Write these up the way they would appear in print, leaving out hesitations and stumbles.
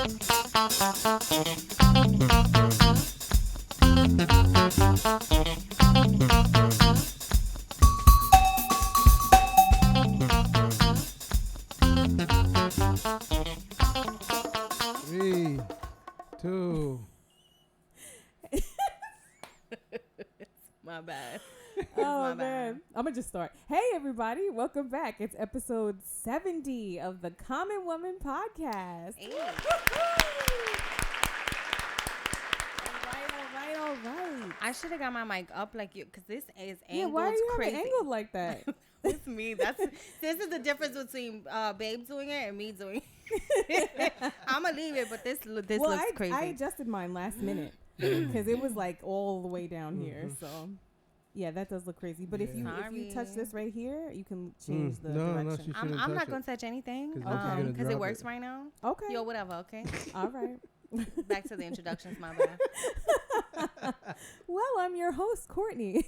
Three, two. My bad. Oh, man. I'm going to just start. Hey, everybody. Welcome back. It's episode 70 of the Common Woman Podcast. Hey. All right. I should have got my mic up like you, because this is angled Yeah, why are you crazy. angled like that? It's me. This is the difference between Babe doing it and me doing it. I'm going to leave it, but this looks crazy. I adjusted mine last minute because it was like all the way down here. So, yeah, that does look crazy. But if you touch this right here, you can change the direction. I'm not going to touch anything because it works right now. Okay. Yo, whatever, okay? All right. Back to the introductions, my bad. Well, I'm your host, Cortnie.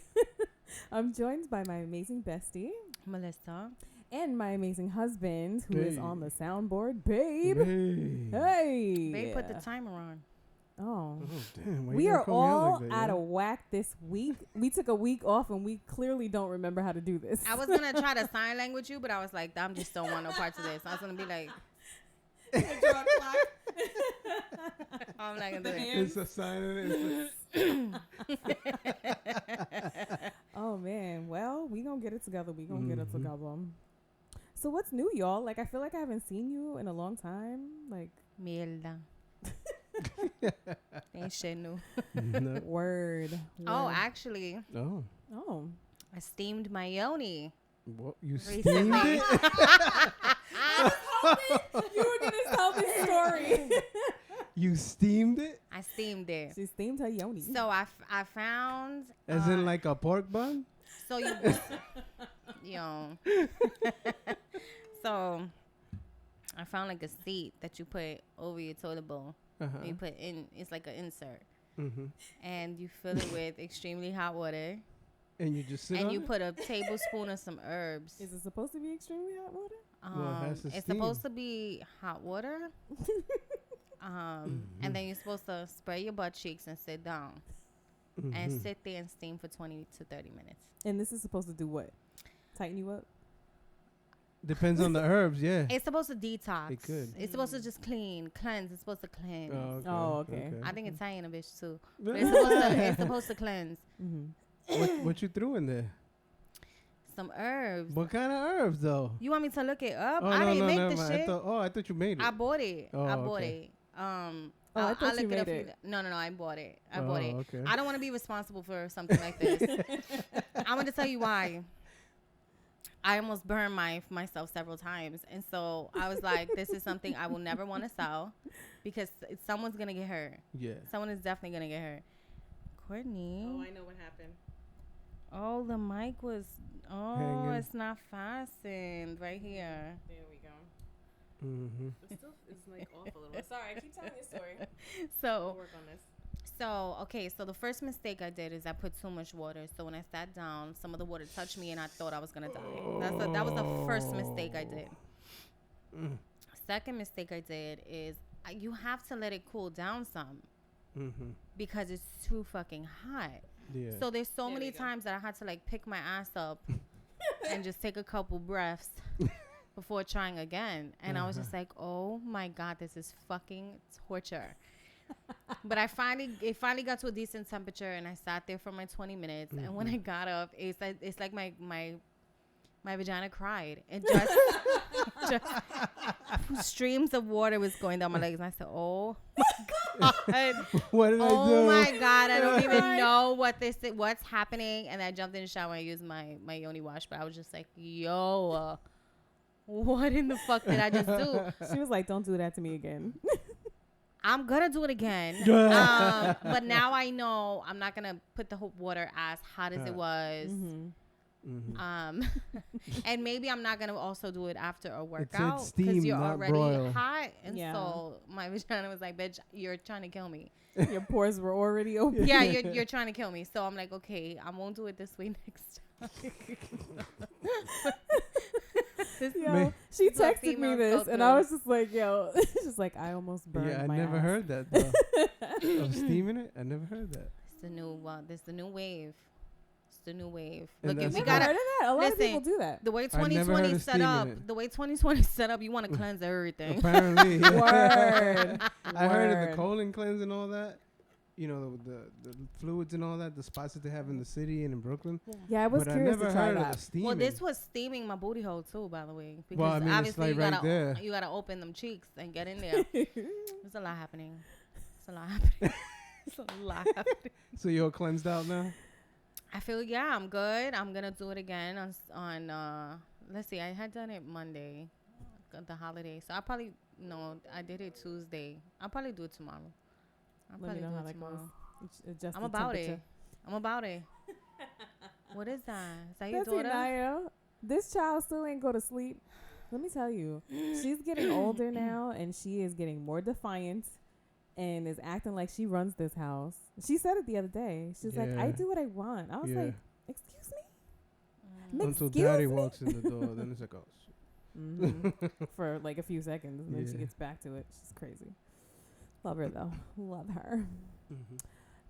I'm joined by my amazing bestie, Melissa. And my amazing husband, who is on the soundboard, Babe. Hey. Babe put the timer on. Oh damn. We are all out of whack this week. We took a week off, and we clearly don't remember how to do this. I was going to try to sign language you, but I was like, I just don't want no parts of this. I was going to be like... I'm not gonna do it. It's a sign of it. Oh man, well, we gonna get it together. So what's new, y'all? Like, I feel like I haven't seen you in a long time. Like, mierda. Ain't shit new. No. Word. Oh, actually. Oh. I steamed my yoni. What? You Recently. steamed it? I was hoping you were gonna tell this story. You steamed it? I steamed it. She steamed her yoni. So I found. As in like a pork bun? So you, yo. So I found like a seat that you put over your toilet bowl. Uh-huh. You put in. It's like an insert. Mm-hmm. And you fill it with extremely hot water. And you just sit and on you it? put a tablespoon of some herbs. Is it supposed to be extremely hot water? Well, it has to It's steam. supposed to be hot water. And then you're supposed to spray your butt cheeks and sit down. And sit there and steam for 20 to 30 minutes. And this is supposed to do what? Tighten you up? Depends on the herbs, yeah. It's supposed to detox. It could. It's supposed to just cleanse. It's supposed to cleanse. Oh, okay. I think it's Italian a bitch too. But it's supposed to cleanse. What you threw in there? Some herbs. What kind of herbs, though? You want me to look it up? Oh, I didn't make never the mind. shit. I thought you made it. I bought it. Oh, I bought okay. it. I thought you made it. No, I bought it. I bought it. Okay. I don't want to be responsible for something like this. I'm going to tell you why. I almost burned myself several times. And so I was like, this is something I will never want to sell because someone's going to get hurt. Yeah. Someone is definitely going to get hurt. Courtney. Oh, I know what happened. Oh, the mic was... Oh, hanging. It's not fastened right here. There we go. Mm-hmm. It's like off a little. Sorry, I keep telling you a story. So... We'll work on this. So, okay, so the first mistake I did is I put too much water. So when I sat down, some of the water touched me and I thought I was going to die. That was the first mistake I did. Second mistake I did is you have to let it cool down some because it's too fucking hot. Yeah. So there's so many times that I had to like pick my ass up and just take a couple breaths before trying again. And I was just like, oh my God, this is fucking torture. But it finally got to a decent temperature and I sat there for my 20 minutes. And when I got up, it's like my vagina cried and just streams of water was going down my legs. And I said, oh my God. What did I do? Oh my God. I don't even know what's happening. And I jumped in the shower and I used my yoni wash. But I was just like, yo, what in the fuck did I just do? She was like, don't do that to me again. I'm going to do it again. But now I know I'm not going to put the water as hot as it was. And maybe I'm not going to also do it after a workout because you're already hot. And so my vagina was like, bitch, you're trying to kill me. Your pores were already open. Yeah, you're trying to kill me. So I'm like, okay, I won't do it this way next time. Yo, she This is what texted me females this, go and I through. was just like, yo, she's like, I almost burned Yeah, I my never ass. heard that though. Of steaming it? I never heard that. It's the new this the new wave. It's the new wave. And Look, that's we Never gotta- heard gotta of that. A lot of listen, people do that. the way I never heard 2020 of set up. steaming it. The way 2020 set up, you want to cleanse everything. Apparently. Yeah. Word. I heard of the Word. colon cleanse and all that. You know, the fluids and all that, the spots that they have in the city and in Brooklyn. Yeah, I was but curious I never to try heard of that. the steaming. Well, this was steaming my booty hole too, by the way. Because Well, I mean, it's obviously like right there. you gotta open them cheeks and get in there. There's a lot happening. It's a lot happening. It's a lot happening. So you're cleansed out now? I feel I'm good. I'm gonna do it again on let's see, I had done it Monday, the holiday. So I did it Tuesday. I'll probably do it tomorrow. Let me know how that goes. Adjust I'm the about temperature. it. I'm about it. What is that? Is that your That's it, daughter? Naya. This child still ain't go to sleep. Let me tell you, she's getting older now, and she is getting more defiant, and is acting like she runs this house. She said it the other day. She's like, "I Yeah. do what I want." I was Yeah. like, "Excuse me." Until Excuse daddy me? walks in the door, then it's like, oh, shit. For like a few seconds, and then she Yeah. gets back to it. She's crazy. Love her though. Love her. Mhm.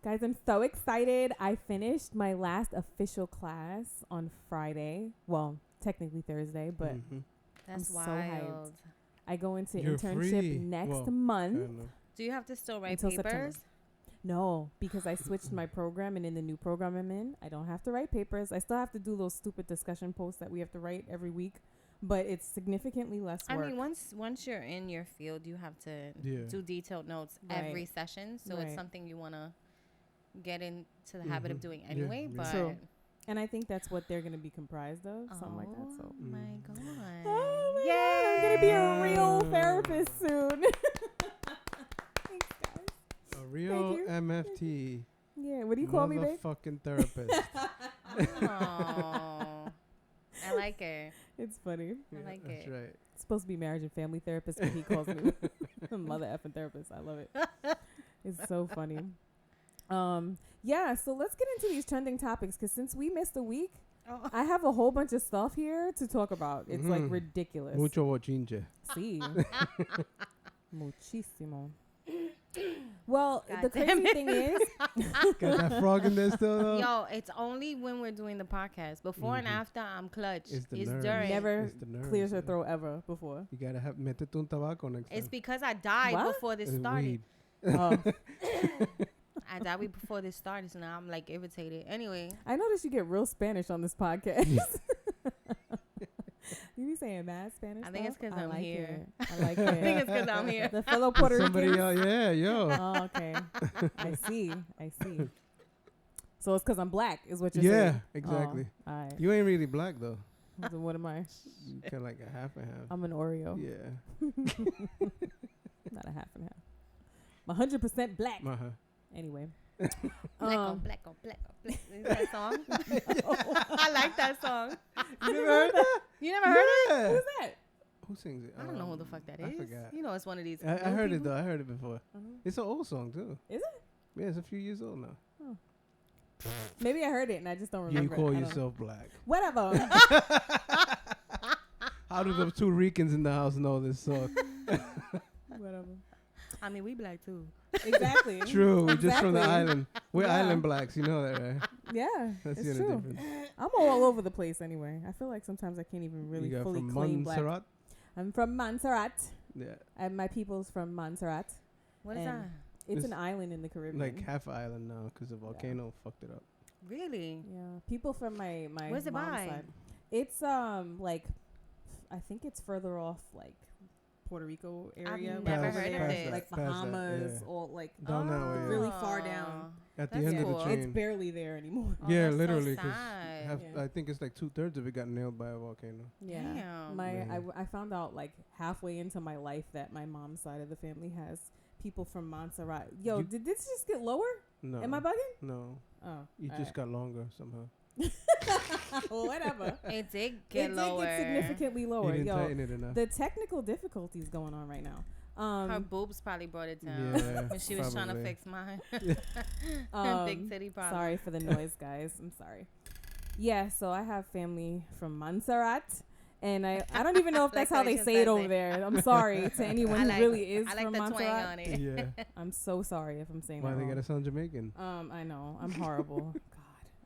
Guys, I'm so excited. I finished my last official class on Friday. Well, technically Thursday, but Mhm. That's I'm so hyped. wild. I go into You're internship free. next Well, month. Kinda. Do you have to still write Until September. papers? No, because I switched my program, and in the new program I'm in, I don't have to write papers. I still have to do those stupid discussion posts that we have to write every week, but it's significantly less I work. mean, once you're in your field, you have to Yeah. do detailed notes Right. every session. So it's Right. something you want to get into the habit of Mhm. doing Yeah, anyway. yeah. But True. And I think that's what they're going to be comprised of, something like that. So. my Mm. god! Oh my God, I'm gonna be a real therapist soon. Thanks, guys. A real you. MFT. Yeah, what do you call me, babe? Motherfucking therapist. Oh, I like it. It's funny. I like That's it. right. It's supposed to be marriage and family therapist, but he calls me mother effing therapist. I love it. It's so funny. Yeah, so let's get into these trending topics, because since we missed a week, Oh. I have a whole bunch of stuff here to talk about. It's like Mhm. ridiculous. Mucho bochinche. Sí. Muchísimo. Well, God the damn crazy thing is, Got that frog in there still, though? Yo, it's only when we're doing the podcast. Before and Mhm. after, I'm clutch. It's the It's nerves. during. never It's the nerves, clears her yeah. throat ever before. You gotta have metete un tabaco next time. It's because I died What? before this It's started. weed. Oh. I died before this started, so now I'm like irritated. Anyway, I noticed you get real Spanish on this podcast. You be saying mad Spanish. I think it's stuff? 'cause I I'm like here. It. I like I it. think it's because I'm here. The fellow Puerto Somebody Ricans. else, yeah, yo. Oh, okay. I see. So it's because I'm black, is what you're Yeah, saying. exactly. Oh, all right. You ain't really black, though. So what am I? You kind of like a half and half. I'm an Oreo. Yeah. Not a half and half. I'm 100% black. Uh-huh. Anyway. Black on black on black on black. Is that song? I like that song. You never heard that? You never heard it? Yeah. Who's that? Who sings it? I don't know who the fuck that is. I forgot. You know, it's one of these. I new heard it, people. though. I heard it before. Uh-huh. It's an old song, too. Is it? Yeah, it's a few years old now. Maybe I heard it and I just don't remember. You call it. I don't know. yourself black. Whatever. How do the two Ricans in the house know this song? Whatever. I mean, we black too. Exactly. True, we're just from the Exactly. island. We're Yeah. island blacks, you know that, right? Yeah, That's it's the true. only difference. I'm all over the place anyway. I feel like sometimes I can't even really You got fully from claim black. Montserrat. I'm from Montserrat. Yeah, And my people's from Montserrat. What is And that? It's It's an island in the Caribbean. like half island now because the volcano fucked it up. Really? Yeah, people from my Where's it mom's by? side. It's like I think it's further off, like Puerto Rico area. never like, heard over of there, it. like Past that, Bahamas yeah. or like Down that way, yeah. really far down. At the That's end cool. of the It's chain. barely there anymore. Oh, Yeah, that's so literally. sad. Yeah. I think it's like 2/3 of it got nailed by a volcano. Yeah. Damn. I found out like halfway into my life that my mom's side of the family has people from Montserrat. Yo, You- did this just get lower? No. Am I bugging? No. Oh, You all just got longer somehow. right. Whatever. It did get It lower. did get significantly lower. You didn't Yo, tighten it enough. the technical difficulties going on right now. Her boobs probably brought it down Yeah, when she was trying to probably. fix mine. um, Big titty problem. sorry for the noise, guys. I'm sorry. Yeah, so I have family from Montserrat, And I don't even know if that's how they say it over there. I'm sorry to anyone who really is I like from the twang Montserrat. on it. Yeah. I'm so sorry if I'm saying Why that they wrong. gotta sound Jamaican? I know. I'm horrible. You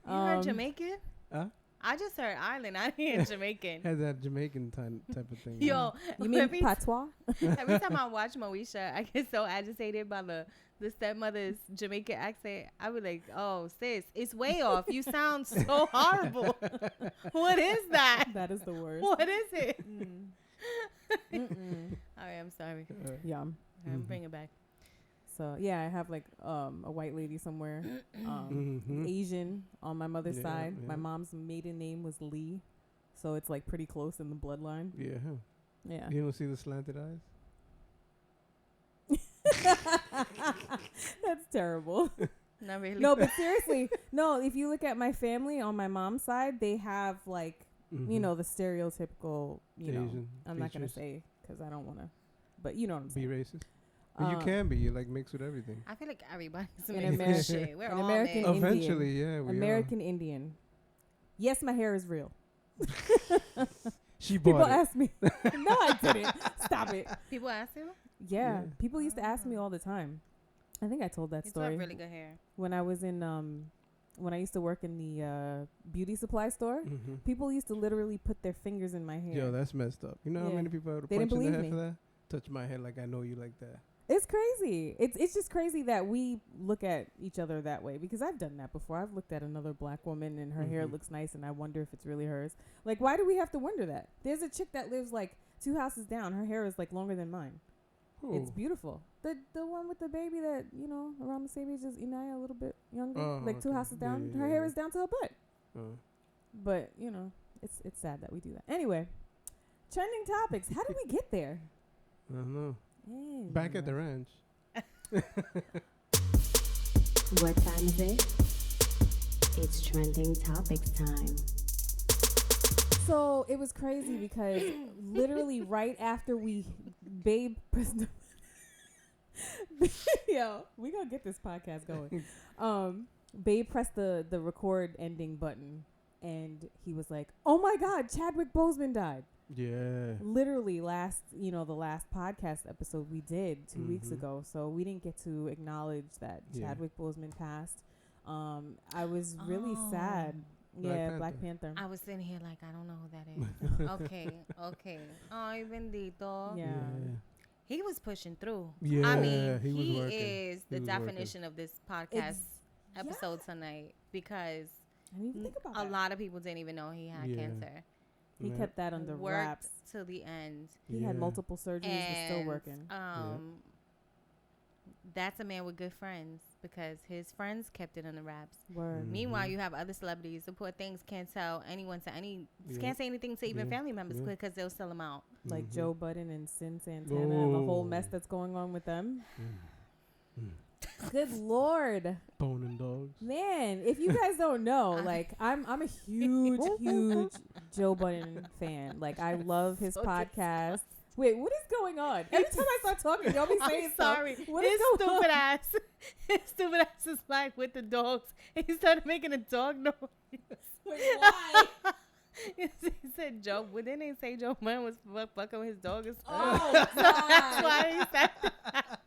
God. heard Jamaican? Huh? I just heard island. I didn't hear Jamaican. Has that Jamaican type of thing. Yo, You mean every, patois? every time I watch Moesha, I get so agitated by the stepmother's Jamaican accent. I be like, oh, sis, it's way off. You sound so horrible. What is that? That is the worst. What is it? Mm-mm. All right, I'm sorry. Yum. I'm bring it back. So yeah, I have like a white lady somewhere, Asian on my mother's Yeah, side. yeah. My mom's maiden name was Lee, so it's like pretty close in the bloodline. Yeah. Yeah. You don't see the slanted eyes? That's terrible. Not really. No, but seriously, no. If you look at my family on my mom's side, they have like you know the stereotypical. You know, Asian I'm not gonna features. say because I don't want to, but you know what I'm Be saying. racist. But you can be. You like mixed with everything. I feel like everybody's An mixed with American- shit. We're an all American mixed. Indian. Eventually, yeah. We American Indian. Yes, my hair is real. She People bought it. ask me. No, I didn't. Stop it. People ask you? Yeah, Yeah. people used to ask me all the time. I think I told that You story have really good hair. when I was in when I used to work in the beauty supply store. Mm-hmm. People used to literally put their fingers in my hair. Yo, that's messed up. You know how Yeah. many people I would They punch didn't in the believe head me. for that? Touch my head like I know you like that. It's crazy. It's just crazy that we look at each other that way because I've done that before. I've looked at another black woman and her hair Mhm. looks nice and I wonder if it's really hers. Like, why do we have to wonder that? There's a chick that lives like 2 houses down. Her hair is like longer than mine. It's Who? beautiful. The one with the baby that, you know, around the same age as Inaya, a little bit younger, Oh, like 2 okay. houses Yeah, down. yeah, Her yeah, hair yeah. is down to her butt. But, you know, it's sad that we do that. Anyway, trending topics. How did we get there? I don't know. Back at the ranch. What time is it? It's trending topics time. So it was crazy because literally right after Babe pressed the yo, we gonna get this podcast going. Babe pressed the record ending button and he was like, "Oh my God, Chadwick Boseman died." Yeah. Literally the last podcast episode we did 2 weeks ago. So we didn't get to acknowledge that Yeah. Chadwick Boseman passed. I was really sad. Black Panther. I was sitting here like, I don't know who that is. Okay. Ay, bendito. Yeah. He was pushing through. Yeah, I mean, he was working. is the He was definition of this podcast episode tonight because I didn't even think about a that. lot of people didn't even know he had Yeah. cancer. He Yeah. kept that under Worked wraps. till the end. He had Yeah. multiple surgeries and And still working. that's a man with good friends because his friends kept it under wraps. Word. Meanwhile, you have other celebrities who poor things can't tell anyone to can't say anything to even Yeah. family members Yeah. because they'll sell them out. Like Mhm. Joe Budden and Sin Santana and the whole mess that's going on with them. Good Lord. Boning dogs. Man, if you guys don't know, like I'm a huge Joe Budden fan. Like I love his So podcast. Wait, what is going on? Every time I start talking, y'all be saying I'm sorry. stuff. What is His going stupid on? ass. His stupid ass is like with the dogs. He started making a dog noise. Wait, why? He said Joe. Well, then they say Joe Budden was fucking with his dog. Oh, That's God. why he said that.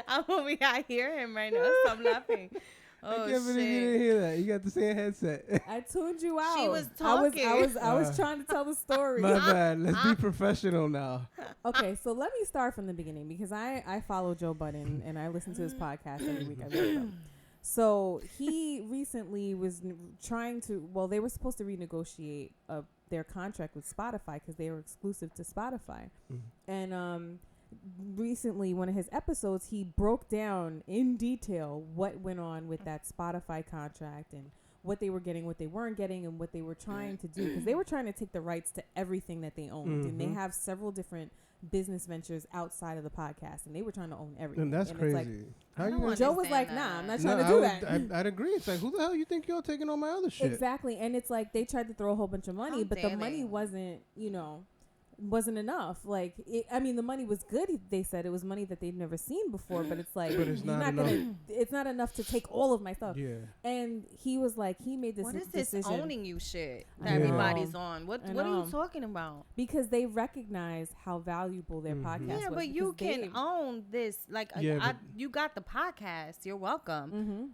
I'm over here. I hear him right now. So I'm laughing. Oh, I can't believe you shit. didn't hear that. You got the same headset. I tuned you out. She was I talking. was trying to tell the story. My bad. Let's be professional now. Okay, so let me start from the beginning because I follow Joe Budden and I listen to his podcast every week. I love him. So he recently was trying to. Well, they were supposed to renegotiate their contract with Spotify because they were exclusive to Spotify, and recently one of his episodes he broke down in detail what went on with that Spotify contract and what they were getting, what they weren't getting, and what they were trying to do because they were trying to take the rights to everything that they owned, and they have several different business ventures outside of the podcast, and they were trying to own everything. And that's it's crazy. like, How I you don't gonna Joe was understand like, "Nah, I'm not that. trying to do that." I'd agree. It's like, who the hell you think you're taking on my other shit? Exactly, and it's like they tried to throw a whole bunch of money, How but the dare money they? wasn't, wasn't enough. Like, I mean, the money was good. They said it was money that they'd never seen before, but it's like, But it's you're not not enough. it's not enough to take all of my stuff. Yeah. And he was like, he made this What is decision. this owning you shit that I know. everybody's on? What I What are know. you talking about? Because they recognize how valuable their podcast Yeah, was. but you because can own this. Like, Yeah, but- you got the podcast. You're welcome. Mm-hmm.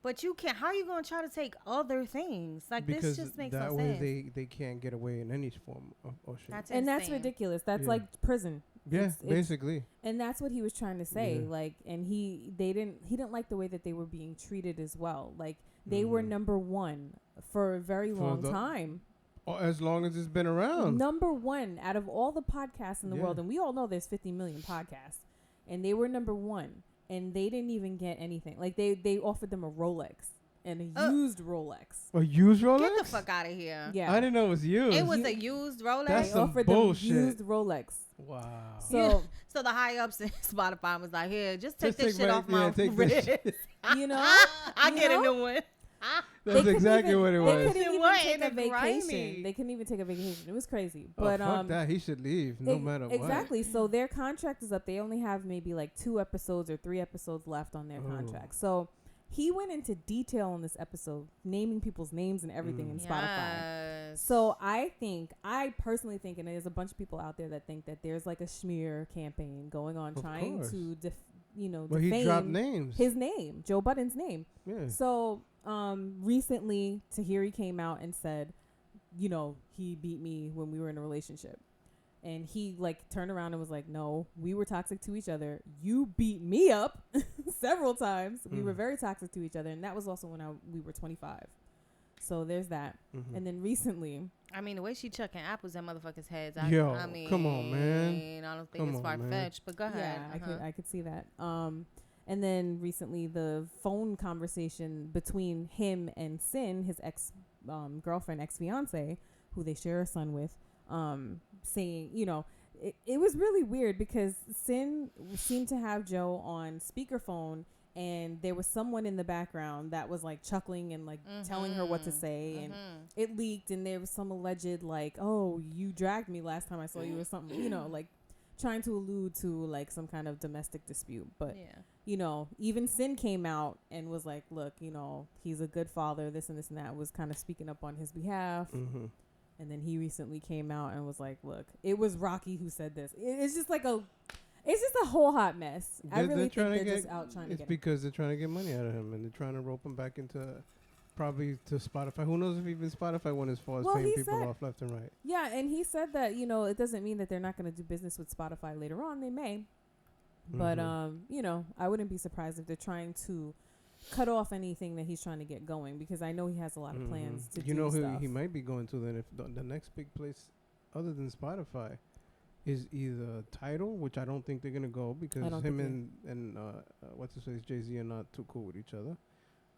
But you can't. How are you going to try to take other things? Like, Because this just makes that no way sense. they can't get away in any form of shit. That's And that's insane. ridiculous. That's Yeah. like prison. yeah, it's- basically. And that's what he was trying to say. Yeah. Like, and he didn't like the way that they were being treated as well. Like, they were Mhm. number one for a very For long the- time. As long as it's been around. Number one out of all the podcasts in the Yeah. world, and we all know there's 50 million podcasts, and they were number one, and they didn't even get anything. Like, they offered them a Rolex and a used Rolex. A used Rolex? Get the fuck out of here. Yeah, I didn't know it was used. It was You- a used Rolex. That's they some offered bullshit. them used Rolex. Wow. So So the high ups in Spotify was like, here, just take Just this take shit my- off my yeah, take wrist. this you know, I you get know? a new one. That's couldn't exactly even- what it They was. couldn't It even was take a in the grimy. vacation. They couldn't even take a vacation. It was crazy. Oh, But fuck that. He should leave no matter what. Exactly. So their contract is up. They only have maybe like 2 episodes or 3 episodes left on their Oh. contract. So he went into detail on this episode, naming people's names and everything in Spotify. Yes. So I personally think, and there's a bunch of people out there that think that there's like a smear campaign going on, Of trying course. to, But he dropped defame names. his name, Joe Budden's name. Yeah. So recently, Tahiri came out and said, he beat me when we were in a relationship. And he like turned around and was like, no, we were toxic to each other. You beat me up several times. We were very toxic to each other. And that was also when we were 25. So there's that. Mhm. And then recently, I mean, the way she chucking apples at motherfuckers' heads. Yo, I mean, come on, man. I don't think Come it's on, far man. fetched, but go ahead. yeah, I could see that. And then recently the phone conversation between him and Sin, his ex girlfriend, ex-fiance, who they share a son with, saying, it was really weird because Sin seemed to have Joe on speakerphone, and there was someone in the background that was like chuckling and like telling her what to say, and it leaked, and there was some alleged like, oh, you dragged me last time I saw you or something, like trying to allude to like some kind of domestic dispute. But yeah. Even Sin came out and was like, look, he's a good father, this and this and that, was kind of speaking up on his behalf. Mhm. And then he recently came out and was like, look, it was Rocky who said this. It's just a whole hot mess. I really think they're just out trying to It's get him. because they're trying to get money out of him, and they're trying to rope him back into probably to Spotify. Who knows if even Spotify went as far as Well, paying he people said- off left and right. Yeah, and he said that, it doesn't mean that they're not going to do business with Spotify later on. They may. But, I wouldn't be surprised if they're trying to cut off anything that he's trying to get going, because I know he has a lot of plans to You do know who stuff. he might be going to then, if the next big place other than Spotify is either Tidal, which I don't think they're gonna go because don't him think and what's his face, Jay-Z are not too cool with each other.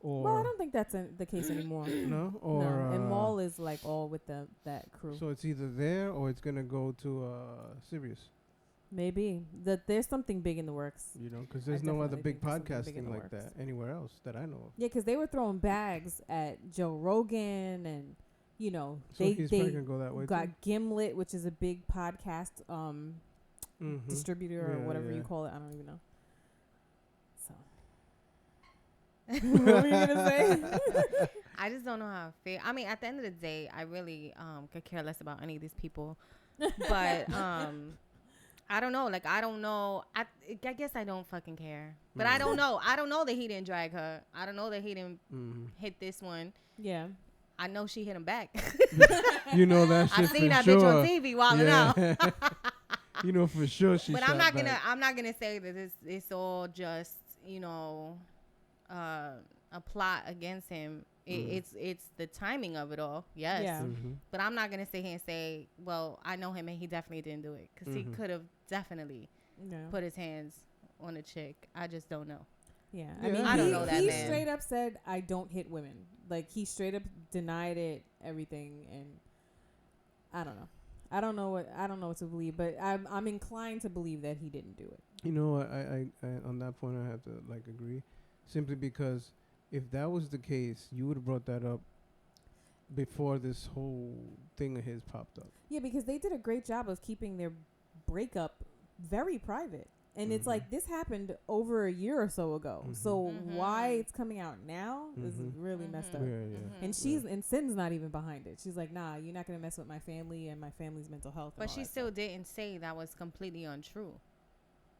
Or Well, I don't think that's the case anymore. no, or No, and Maul is like all with that crew. so it's either there or it's gonna go to Sirius. Maybe that there's something big in the works. Because there's no other definitely big think there's something big in podcasting the like works. that anywhere else that I know of. Yeah, because they were throwing bags at Joe Rogan, and So they he's probably gonna go that way got too. Gimlet, which is a big podcast Mhm. distributor or Yeah, whatever yeah. you call it. I don't even know. So, what were you gonna say? I just don't know how I feel. I mean, at the end of the day, I really could care less about any of these people. But I don't know. Like, I don't know. I guess I don't fucking care. But I don't know. I don't know that he didn't drag her. I don't know that he didn't hit this one. Yeah. I know she hit him back. You know that shit I seen for that sure. bitch on TV wilding out. You know for sure she. But shot I'm not back. gonna say that it's all just a plot against him. It's the timing of it all. Yes. Yeah. But I'm not gonna sit here and say, well, I know him and he definitely didn't do it, because he could have definitely Yeah. put his hands on a chick. I just don't know. Yeah. Yeah. I mean, I don't know that he man. straight up said, "I don't hit women." Like, he straight up denied it, everything, and I don't know. I don't know what to believe, but I'm inclined to believe that he didn't do it. You know what? I on that point I have to agree, simply because if that was the case, you would have brought that up before this whole thing of his popped up. Yeah, because they did a great job of keeping their breakup very private. And it's like, this happened over a year or so ago. So why it's coming out now is really messed up. And and Sin's not even behind it. She's like, nah, you're not going to mess with my family and my family's mental health. But she still didn't say that was completely untrue.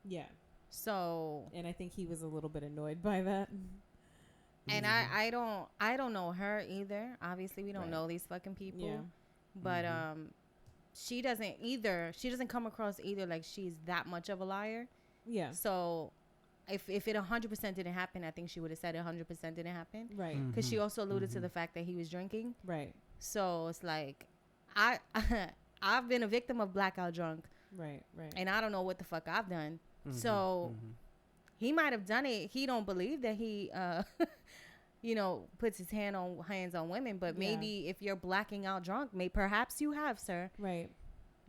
Yeah. So. And I think he was a little bit annoyed by that. And I don't know her either. Obviously, we don't know these fucking people. Yeah. But she doesn't come across either like she's that much of a liar. Yeah. So if it 100% didn't happen, I think she would have said 100% didn't happen. Right. Because she also alluded to the fact that he was drinking. Right. So it's like, I've been a victim of blackout drunk. Right. Right. And I don't know what the fuck I've done. So he might have done it. He don't believe that he, puts his hands on women. But maybe if you're blacking out drunk, perhaps you have, sir. Right.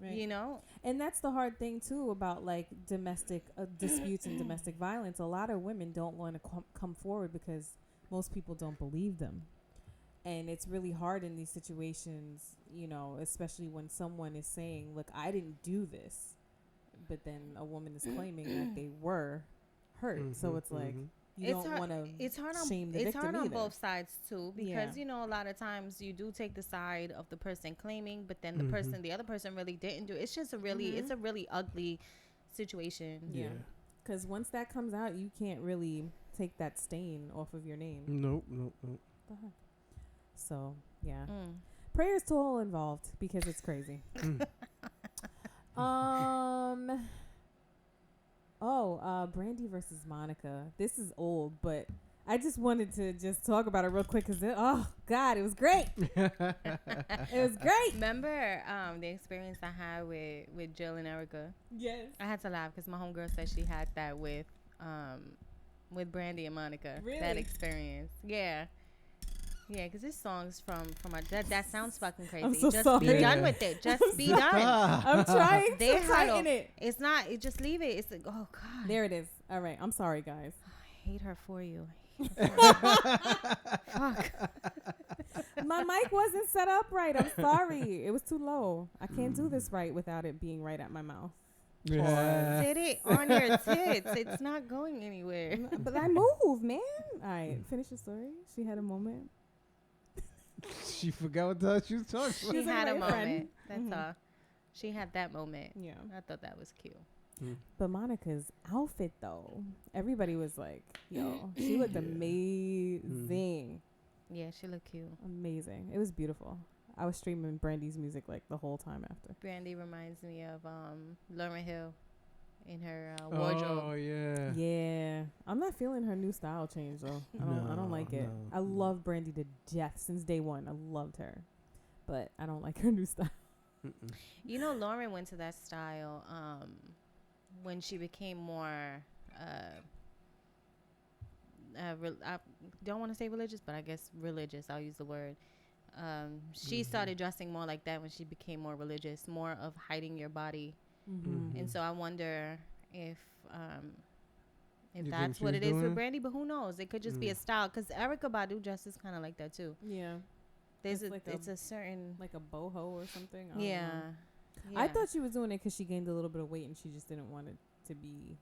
Right. You know, and that's the hard thing too about like domestic disputes and domestic violence. A lot of women don't want to come forward because most people don't believe them, and it's really hard in these situations. You know, especially when someone is saying, "Look, I didn't do this," but then a woman is claiming that they were hurt. So it's like. You don't want to shame the victim. It's hard on both sides too, because a lot of times you do take the side of the person claiming, but then the other person really didn't do it. It's just it's a really ugly situation. Yeah, because once that comes out, you can't really take that stain off of your name. Nope. So prayers to all involved because it's crazy. Brandy versus Monica. This is old, but I just wanted to just talk about it real quick because it was great. It was great. Remember the experience I had with Jill and Erica? Yes. I had to laugh because my homegirl said she had that with Brandy and Monica. Really? That experience. Yeah. Yeah, because this song's from that sounds fucking crazy. I'm so sorry. Be done with it. Just be done. I'm trying to tighten it. It's not. Just leave it. It's like, oh God. There it is. All right. I'm sorry, guys. I hate her for you. Fuck. My mic wasn't set up right. I'm sorry. It was too low. I can't do this right without it being right at my mouth. Yeah. Sit it on your tits. It's not going anywhere. But I move, man. All right. Finish the story. She had a moment. She forgot what the hell she was talking about. She had a moment. That's all. She had that moment. Yeah. I thought that was cute. But Monica's outfit, though, everybody was like, yo, she looked amazing. Yeah, she looked cute. Amazing. It was beautiful. I was streaming Brandy's music like the whole time after. Brandy reminds me of Lauryn Hill in her wardrobe. Oh yeah. Yeah. I'm not feeling her new style change though. I don't like it. I love Brandy to death since day one. I loved her, but I don't like her new style. You know, Lauryn went to that style when she became more. I don't want to say religious, but I guess religious. I'll use the word. She started dressing more like that when she became more religious, more of hiding your body. And so I wonder if that's what it is with Brandy, but who knows? It could just be a style, because Erykah Badu dresses kind of like that too. Yeah, it's a certain like a boho or something. Yeah. I thought she was doing it because she gained a little bit of weight and she just didn't want it to be.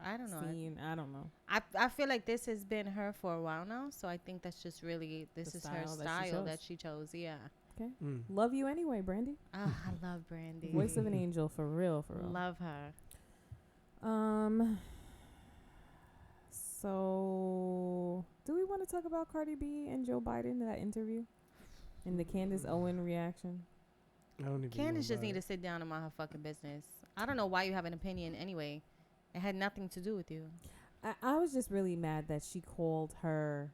I don't know. I don't know. I feel like this has been her for a while now, so I think that's just really her style that she chose. Yeah. Okay. Love you anyway, Brandy. Oh, I love Brandy. Voice of an angel, for real, for real. Love her. So, do we want to talk about Cardi B and Joe Biden, that interview, and the Candace Owens reaction? I don't even Candace just need to sit down and mind her fucking business. I don't know why you have an opinion anyway. It had nothing to do with you. I was just really mad that she called her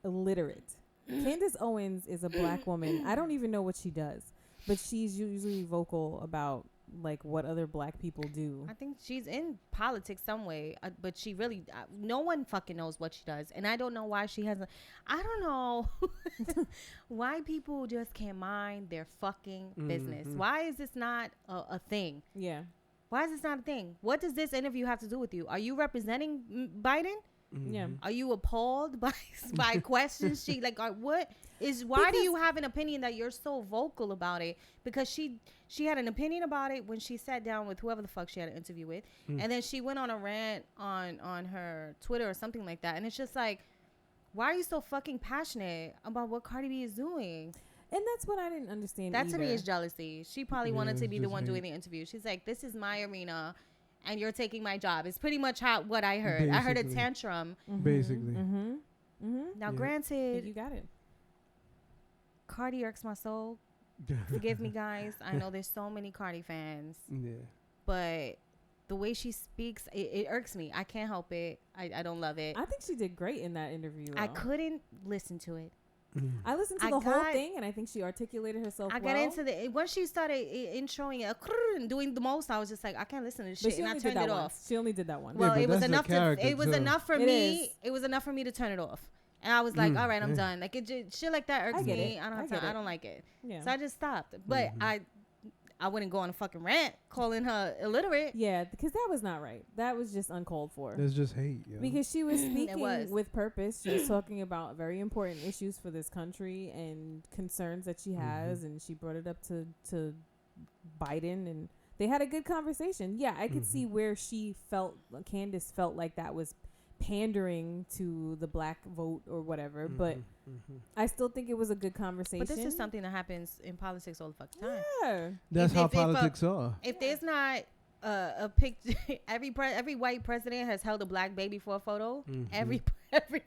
illiterate. Candace Owens is a black woman. I don't even know what she does, but she's usually vocal about like what other black people do. I think she's in politics some way, but she really no one fucking knows what she does, and I don't know why she hasn't. I don't know why people just can't mind their fucking business. Why is this not a thing? Yeah. Why is this not a thing? What does this interview have to do with you? Are you representing Biden? Yeah. Are you appalled by questions? Why do you have an opinion that you're so vocal about it? Because she had an opinion about it when she sat down with whoever the fuck she had an interview with, and then she went on a rant on her Twitter or something like that, and it's just like, why are you so fucking passionate about what Cardi B is doing? And that's what I didn't understand. That either. to me is jealousy. She probably wanted to be the one hate. doing the interview. She's like, this is my arena, and you're taking my job. It's pretty much what I heard. I heard a Basically. tantrum. Basically. Now, Yeah. granted, You got it. Cardi irks my soul. Forgive me, guys. I know there's so many Cardi fans, Yeah. but the way she speaks, it irks me. I can't help it. I don't love it. I think she did great in that interview. I though. couldn't listen to it. I listened to I the whole got- thing, and I think she articulated herself I well. got into the once she started introing it and doing the most. I was just like, I can't listen to this But shit, she and I only did turned that it once. off. She only did that one. Well, but it was that's the enough to. character, It was too. enough for It me. is. It was enough for me to turn it off. And I was like, all right, I'm yeah. done. Like shit like that irks I get me. it. I don't I have get time. I it. don't like it. Yeah. So I just stopped. But I wouldn't go on a fucking rant calling her illiterate. Yeah, because that was not right. That was just uncalled for. There's just hate, yo. Because she was speaking was. with purpose. She was talking about very important issues for this country and concerns that she has, and she brought it up to Biden, and they had a good conversation. Yeah, I could see where Candace felt like that was pandering to the black vote or whatever, but I still think it was a good conversation. But this is something that happens in politics all the fucking time. Yeah. That's how if politics are. If there's not a picture, every white president has held a black baby for a photo. Every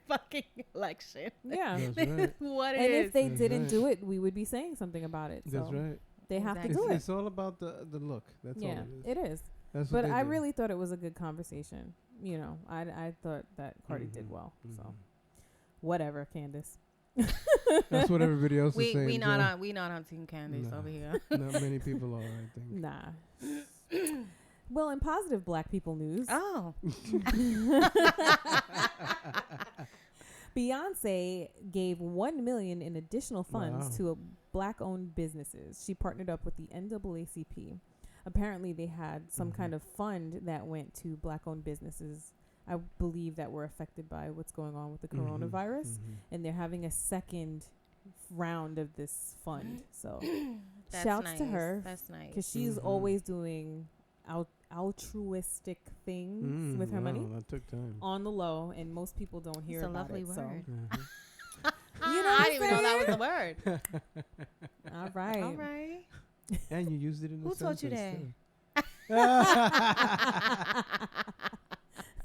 fucking election. Yeah. That's right. What it And is. if they That's didn't right. do it, we would be saying something about it. That's So right. they have to Exactly. do it. It's all about the look. That's Yeah, all it is. it is. That's what But they I do. really thought it was a good conversation. You know, I thought that Cardi did well. So whatever, Candace. That's what everybody else is saying. we Joe. not on Team Candace Nah. over here. Not many people are, I think. Nah. Well, in positive black people news, Oh, Beyonce gave $1 million in additional funds Wow. to black-owned businesses. She partnered up with the NAACP. Apparently, they had some kind of fund that went to black-owned businesses, I believe, that were affected by what's going on with the coronavirus, and they're having a second round of this fund. So, that's shouts nice. to her That's nice. because she's always doing altruistic things with her money That took time. on the low, and most people don't hear It's a about lovely it. word. So, You know what I I'm didn't even know that was saying? a word. all right. All right. And you used it in the Who taught you sentence, that?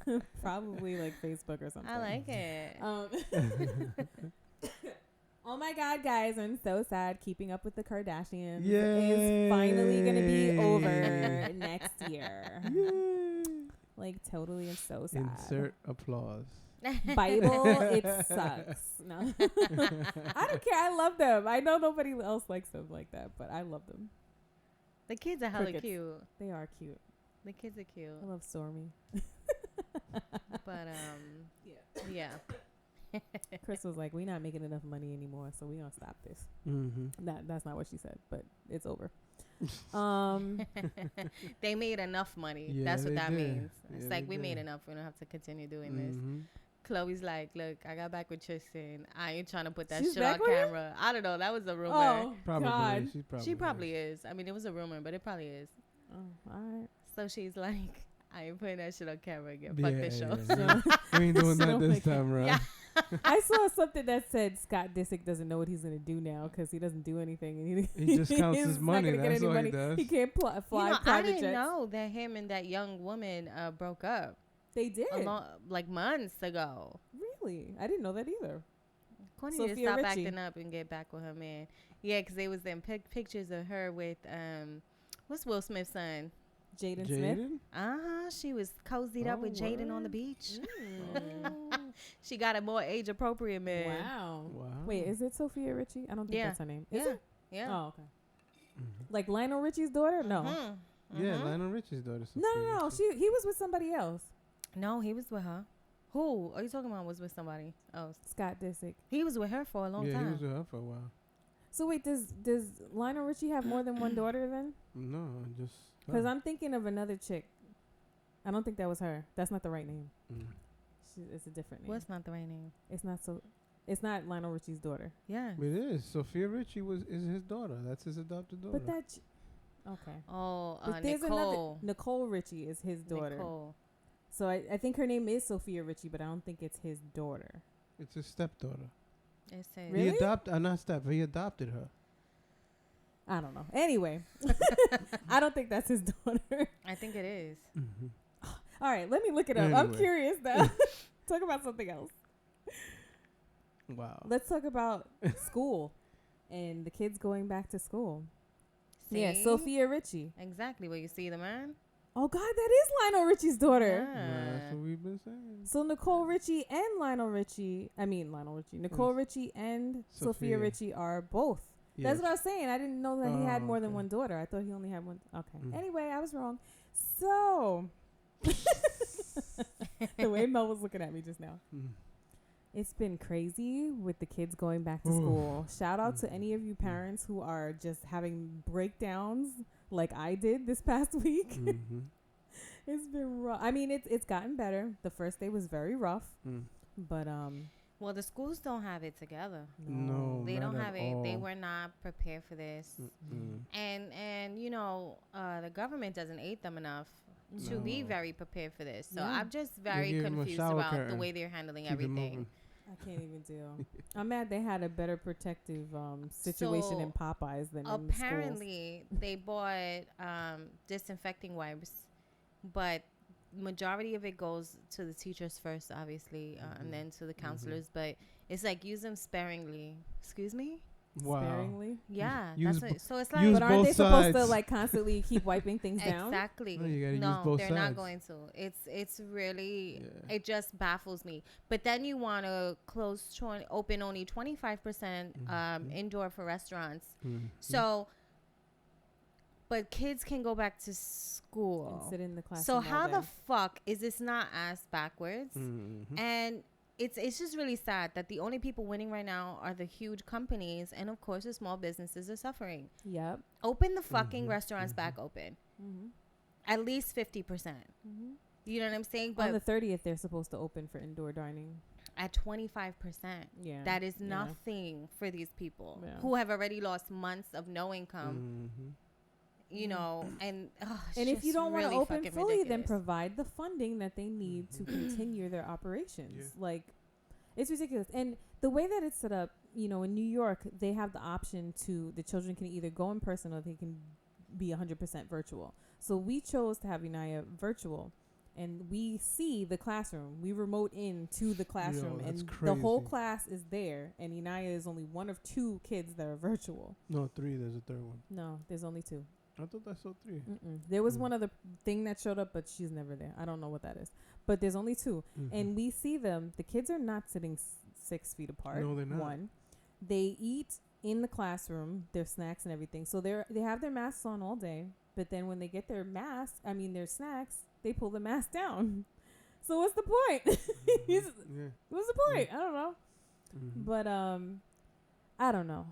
too. Probably like Facebook or something. I like it. Oh my God, guys, I'm so sad. Keeping Up with the Kardashians Yay. is finally going to be over next year. Yay. Like, totally, it's so sad. Insert applause. Bible, it sucks. No. I don't care. I love them. I know nobody else likes them like that, but I love them. The kids are hella Crickets. cute. They are cute. The kids are cute. I love Stormy. But yeah. Chris was like, "We're not making enough money anymore, so we gonna stop this." That's not what she said, but it's over. They made enough money. Yeah, That's what they that did. means. It's Yeah, like they we made did. enough. We don't have to continue doing this. Chloe's like, look, I got back with Tristan. I ain't trying to put that She's shit on back with him? camera. I don't know. That was a rumor. Oh Probably. God. She probably is. I mean, it was a rumor, but it probably is. Oh, all right. So she's like, I ain't putting that shit on camera again. Fuck this show. Yeah. We ain't doing that So this like- time around. Yeah. I saw something that said Scott Disick doesn't know what he's gonna do now because he doesn't do anything, and He just counts he's his not money. gonna get That's any all he money. does. He can't fly You know, I private didn't jets. know that him and that young woman broke up They did. like months ago. Really? I didn't know that either. Cortnie need to Sophia stop Richie. acting up and get back with her man. Yeah, because they was them pictures of her with what's Will Smith's son? Jaden Smith. Jaden? She was cozied up Oh, with Jaden on the word? beach. Mm. She got a more age appropriate man. Wow. Wow. Wait, is it Sophia Richie? I don't think Yeah. that's her name. Is Yeah. it? Yeah. Oh, okay. Like Lionel Richie's daughter? No. Mhm. Yeah, Mhm. Lionel Richie's daughter. No. He was with somebody else. No, he was with her. Who are you talking about? Was with somebody else? Scott Disick. He was with her for a long Yeah, he time. was with her for a while. So wait, does Lionel Richie have more than one daughter then? No, just. Because I'm thinking of another chick. I don't think that was her. That's not the right name. It's a different name. What's not the right name? It's not so. It's not Lionel Richie's daughter. Yeah. It is. Sophia Richie is his daughter. That's his adopted daughter. But that. Okay. Oh, But there's Nicole. Nicole Richie is his daughter. Nicole. So I think her name is Sophia Richie, but I don't think it's his daughter. It's his stepdaughter. It says Really? He adopted her. I don't know. Anyway, I don't think that's his daughter. I think it is. Mm-hmm. All right, let me look it up. I'm Anyway. curious now. Talk about something else. Wow. Let's talk about school and the kids going back to school. Yeah, See? Sophia Richie. Exactly. Where you see the man? Oh, God, that is Lionel Richie's daughter. Yeah. That's what we've been saying. So Nicole Richie and Nicole Richie and Sophia Sophia. Richie are both. Yes. That's what I was saying. I didn't know that he had Oh, more than okay. one daughter. I thought he only had one. Okay. Mm. Anyway, I was wrong. So, the way Mel was looking at me just now. Mm. It's been crazy with the kids going back to Oof. school. Shout out to Mm. any of you parents who are just having breakdowns like I did this past week. Mm-hmm. It's been rough. I mean, it's gotten better. The first day was very rough, Mm. but Well, the schools don't have it together. No, They not don't at have it. They all. were not prepared for this. Mm-mm. And you know, the government doesn't aid them enough to be No. very prepared for this. So Yeah. I'm just very gave 'em a confused shower about the curtain. way they're handling Keep it everything. moving. I can't even deal. I'm mad they had a better protective situation So, in Popeyes than in the schools. Apparently, they bought disinfecting wipes, but majority of it goes to the teachers first, obviously, and then to the counselors. But it's like use them sparingly. Excuse me? Wow. Sparingly. Yeah, Use that's bo- what, so it's use like But aren't they both supposed to sides. like constantly keep wiping things down? exactly. No, you gotta use No, both they're not sides. going to. It's really Yeah. it just baffles me. But then you want to open only 25% indoor for restaurants. Mm. So, but kids can go back to school. And sit in the classroom. So all how day. the fuck is this not ass backwards? Mhm. And it's just really sad that the only people winning right now are the huge companies, and of course the small businesses are suffering. Yep. Open the fucking restaurants back open, Mm-hmm. at least 50%. Mm-hmm. You know what I'm saying? On But the 30th, they're supposed to open for indoor dining. at 25%, Yeah. that is Yeah. nothing for these people Yeah. who have already lost months of no income. Mhm. You know, and it's And if you just don't want to really open fucking fully, then ridiculous. provide the funding that they need to continue their operations. Yeah. Like, it's ridiculous. And the way that it's set up, you know, in New York, they have the option to, the children can either go in person or they can be 100% virtual. So we chose to have Naya virtual. And we see the classroom. We remote in to the classroom, Yo, and that's the whole crazy. class is there. And Inaya is only one of two kids that are virtual. No, 3. There's a third one. No, there's only two. I thought I saw 3. There was Mm. one other thing that showed up, but she's never there. I don't know what that is. But there's only two. Mhm. And we see them. The kids are not sitting 6 feet apart. No, they're not. One, they eat in the classroom, their snacks and everything. So they have their masks on all day. But then when they get their their snacks, they pull the mask down. So what's the point? Yeah. What's the point? I don't know. Mhm. But I don't know.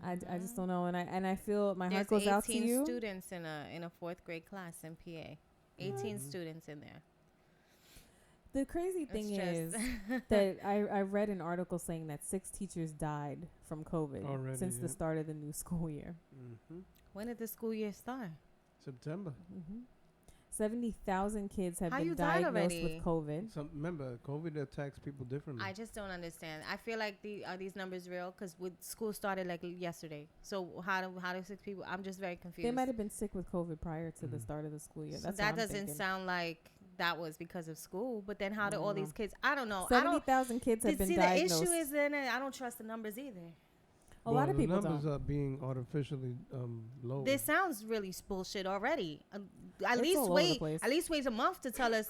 I just don't know, and I feel my heart There's goes out to 18 you. students in a 4th grade class in PA. 18 Mhm. students in there. The crazy thing is just that I read an article saying that 6 teachers died from COVID Already, since the yeah. start of the new school year. Mhm. When did the school year start? September. 70,000 kids have How been you died diagnosed already? with COVID. Remember, COVID attacks people differently. I just don't understand. I feel like are these numbers real? Because school started like yesterday. So how do 6 people? I'm just very confused. They might have been sick with COVID prior to the Mhm. start of the school year. So That's that what I'm doesn't thinking. sound like that was because of school. But then how do all these No. kids? I don't know. 70,000 kids have been See, diagnosed. the issue is then I don't trust the numbers either. A lot of the people numbers don't. are being artificially low. This sounds really bullshit already. At It's least all over the wait. place. At least wait a month to tell us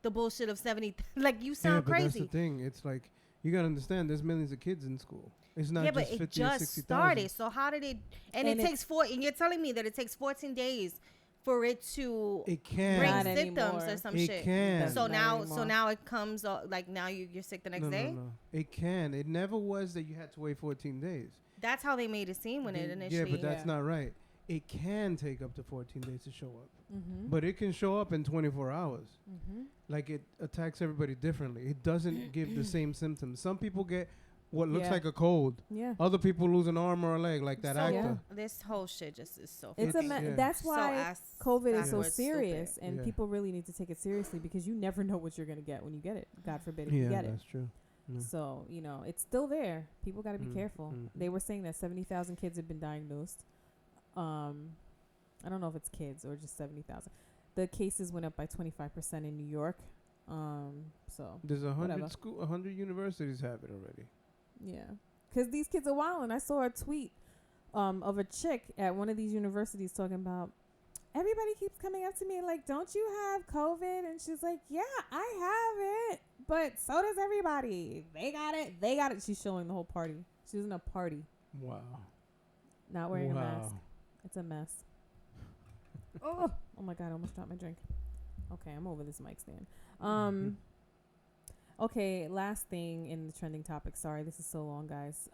the bullshit of 70. Like you Yeah, sound but that's crazy. the thing. It's like you gotta understand. There's millions of kids in school. It's not Yeah, just but it 50 or just 60,000. started. So how did it? And it it's- takes and you're telling me that it takes 14 days for it to It can. bring Not symptoms anymore. or some It shit. can. So Not now, anymore. it comes like now you're sick the next no, day. No. It can. It never was that you had to wait 14 days. That's how they made it seem when it initially. Yeah, but that's Yeah. not right. It can take up to 14 days to show up. Mm-hmm. But it can show up in 24 hours. like it attacks everybody differently. It doesn't give the same symptoms. Some people get what looks Yeah. like a cold. Yeah. Other people lose an arm or a leg, like that So actor. this whole shit just is so. It's fucking yeah. that's so why COVID is so backwards, serious, stupid. and Yeah. people really need to take it seriously because you never know what you're gonna get when you get it. God forbid if you Yeah, get it. that's true. Yeah. So it's still there. People got to be careful. Mhm. They were saying that 70,000 kids have been diagnosed. I don't know if it's kids or just 70,000. The cases went up by 25% in New York. So There's whatever. 100 universities have it already. yeah, because these kids are wild. And I saw a tweet of a chick at one of these universities talking about, everybody keeps coming up to me like, don't you have COVID? And she's like, yeah, I have it, but so does everybody. They got it. She's showing the whole party. She was in a party, Wow. not wearing a mask. Wow. It's a mess. Oh my God, I almost dropped my drink. Okay, I'm over this mic stand. Okay, last thing in the trending topic. Sorry, this is so long, guys.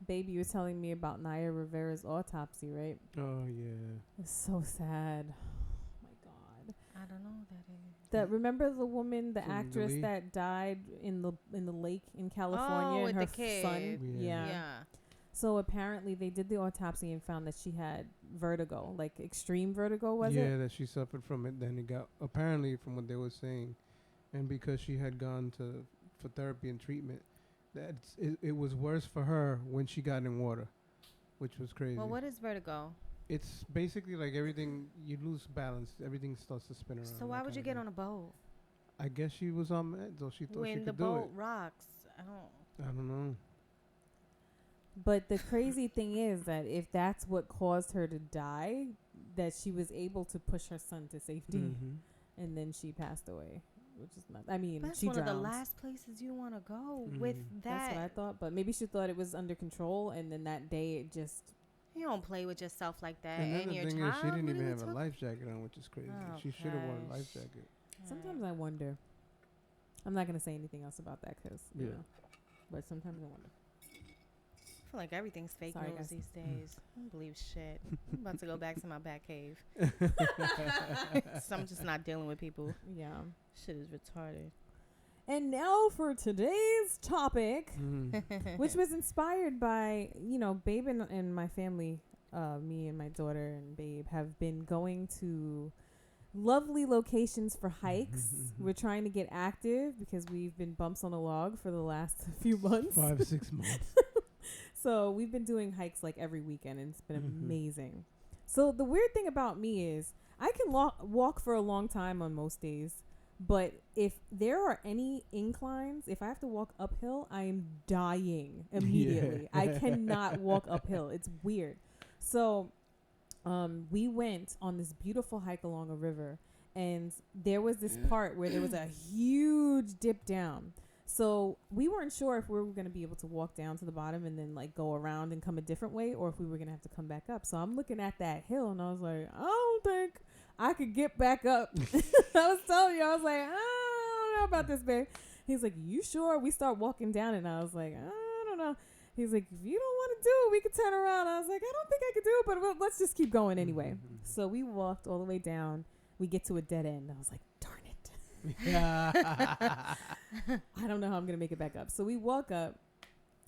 Baby, you were telling me about Naya Rivera's autopsy, right? Oh yeah. It's so sad. Oh my God. I don't know what that is. Remember the woman, the From actress Glee? that died in the lake in California, with and her the kid. son? Yeah. Yeah. So apparently they did the autopsy and found that she had vertigo, like extreme vertigo, was yeah, it? that she suffered from it. Then it got, apparently from what they were saying, and because she had gone for therapy and treatment, that it was worse for her when she got in water, which was crazy. Well, what is vertigo? It's basically like everything, you lose balance, everything starts to spin around. So why would you get on a boat I guess she was on meds, or she thought she when the could do boat it. rocks? I don't know. But the crazy thing is that if that's what caused her to die, that she was able to push her son to safety, and then she passed away, which is not. I mean, That's she one drowned. of the last places you want to go with that. That's what I thought. But maybe she thought it was under control, and then that day it just. You don't play with yourself like that. And then And the your thing child. is, she didn't what even are you have a talking- life jacket on, which is crazy. Oh, She should have worn a life gosh. jacket. Sometimes I wonder. I'm not gonna say anything else about that because Yeah. but sometimes I wonder. I feel like everything's fake Sorry, news guys. these days. I don't believe shit. I'm about to go back to my bat cave. So I'm just not dealing with people. Yeah. Shit is retarded. And now for today's topic, Mm. which was inspired by, Babe and my family, me and my daughter and Babe have been going to lovely locations for hikes. We're trying to get active because we've been bumps on a log for the last few months. 5-6 months. So we've been doing hikes like every weekend, and it's been amazing. So the weird thing about me is I can walk for a long time on most days, but if there are any inclines, if I have to walk uphill, I am dying immediately. I cannot walk uphill. It's weird. So we went on this beautiful hike along a river, and there was this part where there was a huge dip down. So we weren't sure if we were going to be able to walk down to the bottom and then like go around and come a different way, or if we were going to have to come back up. So I'm looking at that hill and I was like, I don't think I could get back up. I was telling you, I was like, I don't know about this, babe. He's like, you sure? We start walking down and I was like, I don't know. He's like, if you don't want to do it, we could turn around. I was like, I don't think I could do it, but let's just keep going anyway. So we walked all the way down. We get to a dead end. I was like, darn it. I don't know how I'm going to make it back up. So we walk up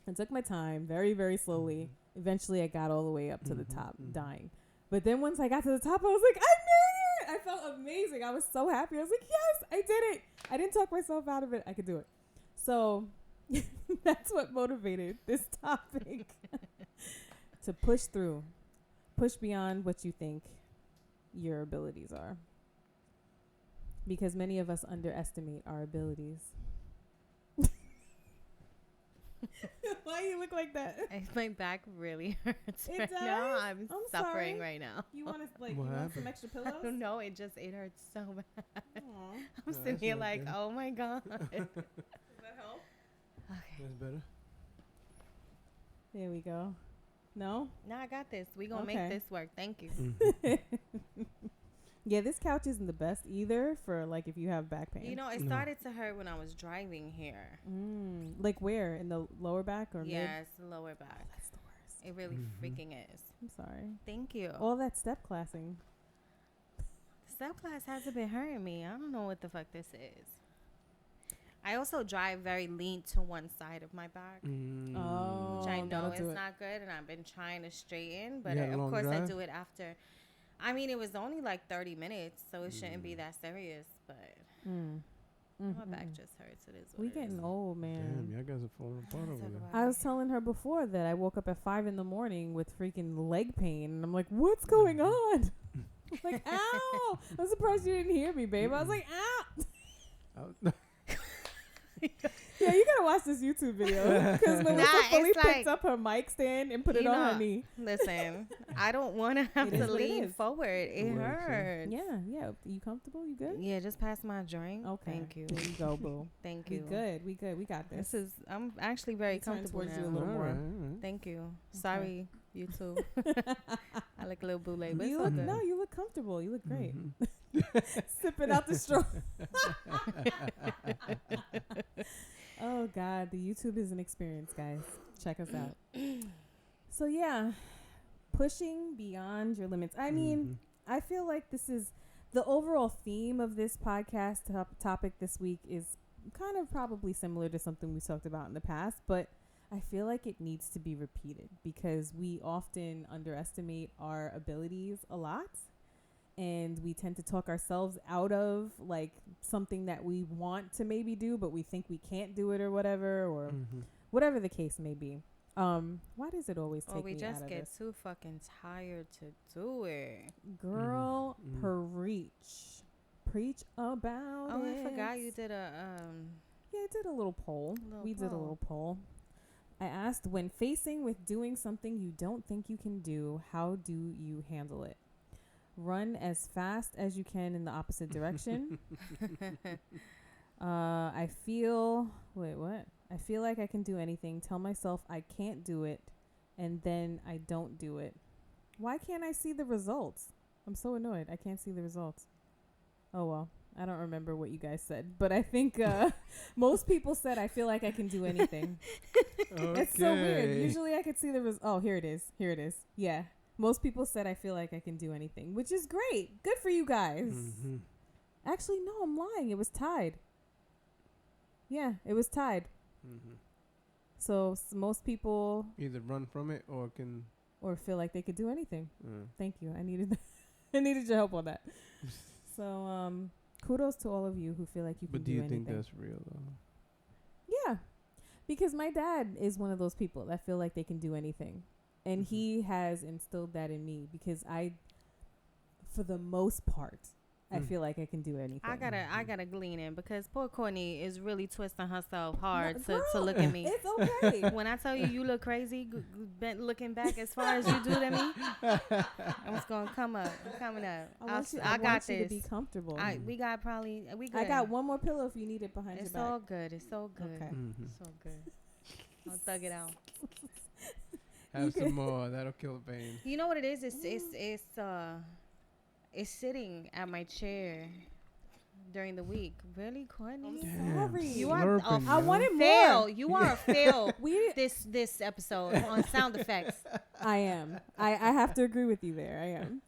and took my time very, very slowly. Eventually, I got all the way up to the top, dying. But then once I got to the top, I was like, I made it. I felt amazing. I was so happy. I was like, yes, I did it. I didn't talk myself out of it. I could do it. So that's what motivated this topic. To push through. Push beyond what you think your abilities are. Because many of us underestimate our abilities. Why you look like that? My back really hurts It right does? now. I'm sorry. suffering right now. You want to What you want happened? some extra I pillows? don't know. It hurts so bad. Aw. I'm No, sitting that's here not like, good. oh my God. Does that help? Okay. That's better. There we go. No? Now I got this. We gonna Okay. make this work. Thank you. Yeah, this couch isn't the best either for like if you have back pain. You know, it No. started to hurt when I was driving here. Like where? In the lower back or mid? Yeah, it's the lower back. That's the worst. It really freaking is. I'm sorry. Thank you. All that step classing. that glass hasn't been hurting me. I don't know what the fuck this is. I also drive very lean to one side of my back. Oh, Which I know that'll is do it. not good, and I've been trying to straighten. But You had a of long course, I drive? do it after. I mean, it was only like 30 minutes, so it shouldn't be that serious. But my back just hurts. It is what We it is. getting old, man. Damn, y'all guys are falling apart Let's over talk there. about I was telling her before that I woke up at 5 a.m. with freaking leg pain, and I'm like, "What's going on?" Like, ow! I'm surprised you didn't hear me, babe. I was like, ow! Yeah, you gotta watch this YouTube video because Melissa Nah, fully it's picked like- up her mic stand and put it You on her know, knee. Listen, I don't want to have It to is what it lean is. forward. It Works, yeah. hurts. Yeah. You comfortable? You good? Yeah, just pass my drink. Okay. Thank you. There you go, boo. Thank We you. good. We good. We got this. I'm actually very We turn comfortable towards now. you a little more. Thank you. Sorry, you too. I look a little boule, but You it's all look good. no, you look comfortable. You look great. Mm-hmm. Sipping out the straw. Oh God, the YouTube is an experience, guys. Check us out. So yeah, pushing beyond your limits. I mean, I feel like this is the overall theme of this podcast topic this week is kind of probably similar to something we talked about in the past, but I feel like it needs to be repeated because we often underestimate our abilities a lot. And we tend to talk ourselves out of like something that we want to maybe do, but we think we can't do it or whatever, or whatever the case may be. Why does it always take Or we me just out of get this? too fucking tired to do it. Girl, preach about Oh, it. I forgot you did a Yeah, I did a little poll. We did a poll. little poll. I asked, when facing with doing something you don't think you can do, how do you handle it? Run as fast as you can in the opposite direction. I feel like I can do anything. Tell myself I can't do it, and then I don't do it. Why can't I see the results? I'm so annoyed. I can't see the results. Oh, well. I don't remember what you guys said, but I think most people said I feel like I can do anything. It's so weird. Usually I could see the oh, here it is. Yeah. Most people said I feel like I can do anything, which is great. Good for you guys. Actually, no, I'm lying. It was tied. Yeah, it was tied. So most people either run from it or can feel like they could do anything. Thank you. I needed your help on that. So kudos to all of you who feel like you can But do do you anything. think that's real though? Yeah, because my dad is one of those people that feel like they can do anything. And he has instilled that in me because for the most part, I feel like I can do anything. I gotta glean in because poor Cortnie is really twisting herself hard No, to look at me. It's okay. When I tell you look crazy, looking back as far as you do to me, I'm just gonna come up. I'm coming up. I got want you this. to be comfortable. We got good. I got one more pillow if you need it behind It's your back. all good. It's so good. Okay. So good. I'll thug it out. Have some more. That'll kill the pain. You know what it is? It's sitting at my chair during the week. Really, Cortnie? Sorry. You are Slurping, I man. wanted fail. more. You are a fail. We this episode on sound effects. I am. I have to agree with you there. I am.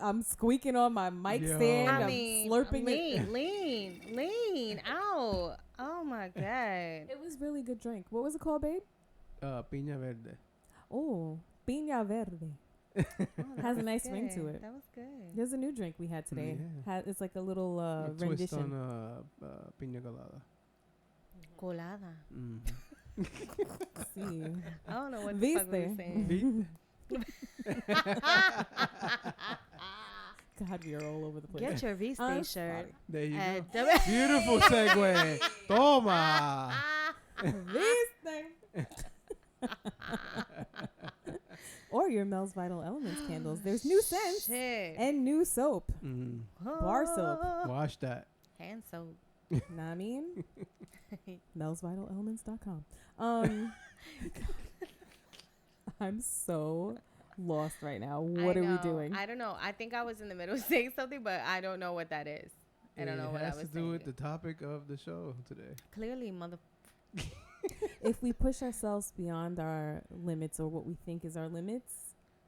I'm squeaking on my mic Yo. stand. I I'm mean, slurping it. lean out. Oh my god. It was really good drink. What was it called, babe? Piña verde. Oh, piña verde. Oh, that Has a was nice ring good. to it. That was good. There's a new drink we had today. Yeah. It's like a little A twist rendition. on piña colada. Colada. See. I don't know what the fuck we were saying. God, we are all over the place. Get your V-Stay I'm shirt. There you at go. Beautiful segue. Toma. This thing. Or your Mel's Vital Elements candles. There's new scents Shit. and new soap. Bar soap. Wash that. Hand soap. Know what I mean? MelsVitalElements.com. I'm so lost right now. What are we doing? I don't know. I think I was in the middle of saying something, but I don't know what that is. I don't know what I was It has to saying. do with the topic of the show today. Clearly, mother. If we push ourselves beyond our limits or what we think is our limits,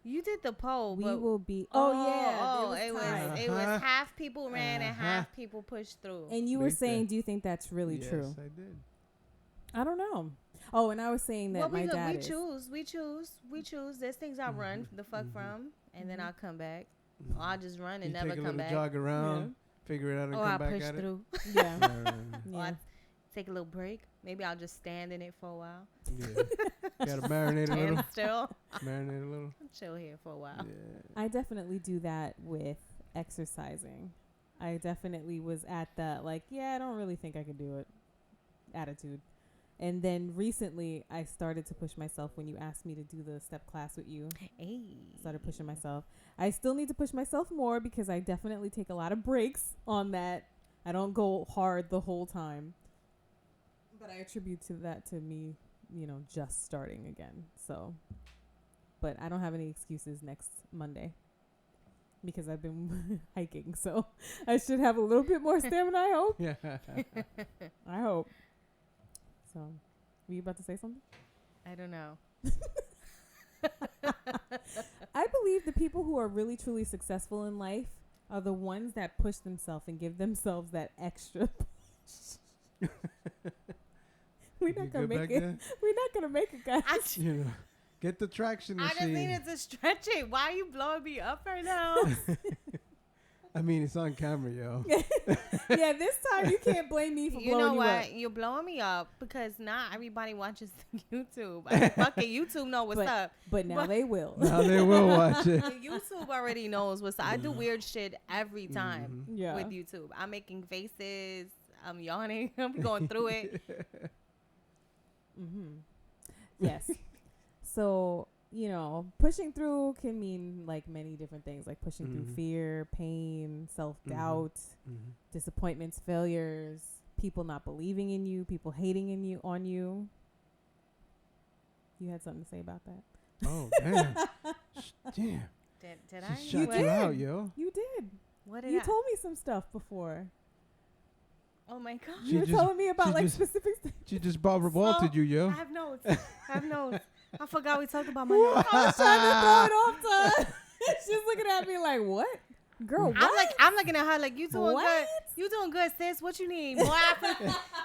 You did the poll. We but will be. it was tied. it was half people ran and half people pushed through. And you were saying, do you think that's really yes, true? I did. I don't know. Oh, and I was saying that my dad is. We choose. There's things I run the fuck from, and then I'll come back. Or I'll just run and never come back. Jog around, figure it out, and come I'll back push at through. it. Yeah. Or I take a little break. Maybe I'll just stand in it for a while. Yeah. Gotta marinate a little. Still. Marinate a little. Chill here for a while. Yeah. I definitely do that with exercising. I definitely was at that, like, I don't really think I can do it attitude. And then recently, I started to push myself when you asked me to do the step class with you. Hey. Started pushing myself. I still need to push myself more because I definitely take a lot of breaks on that. I don't go hard the whole time. But I attribute that to me, just starting again. So, but I don't have any excuses next Monday because I've been hiking. So I should have a little bit more stamina, I hope. Yeah. I hope. So, were you about to say something? I don't know. I believe the people who are really, truly successful in life are the ones that push themselves and give themselves that extra push. We're not gonna make it. We're not gonna make it, guys. Get the traction machine. I just needed to stretch it. Why are you blowing me up right now? I mean, it's on camera, yo. Yeah, this time you can't blame me for blowing you up. You know what? You're blowing me up because not everybody watches YouTube. I mean, fucking YouTube know what's up. But now they will. Now they will watch it. YouTube already knows what's up. I do weird shit every time with Yeah. YouTube. I'm making faces. I'm yawning. I'm going through it. Mm-hmm. Yes. So, pushing through can mean like many different things, like pushing through fear, pain, self-doubt, disappointments, failures, people not believing in you, people hating on you. You had something to say about that? Oh, damn. Damn. Did She I? shut you out, yo. You did. What did You I? told me some stuff before. Oh my god. You were telling me about like specific things. She just Barbara Waltered you, yo. I have notes. I forgot we talked about my notes. I was trying to throw it off to her. She's looking at me like, what? Girl, what? I'm looking at her like, you doing What? good. You doing good, sis. What you need? More after?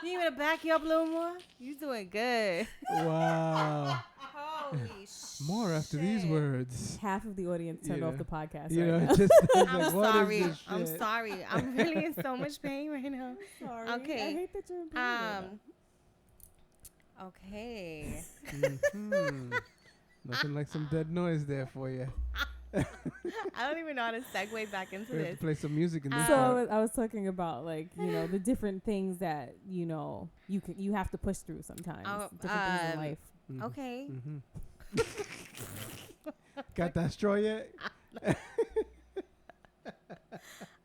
You need me to back you up a little more? You doing good. Wow. Holy shit. More after these words. Half of the audience turned off the podcast You right know, now. just I'm like, what sorry. is this I'm shit? sorry. I'm really in so much pain right now. Sorry. Okay. I hate that you're in pain right now. Okay. Nothing like some dead noise there for you. I don't even know how to segue back into We have to this. play some music in this So part. I was talking about like, the different things that, you have to push through sometimes. Different things in life. Okay. Got that straw yet?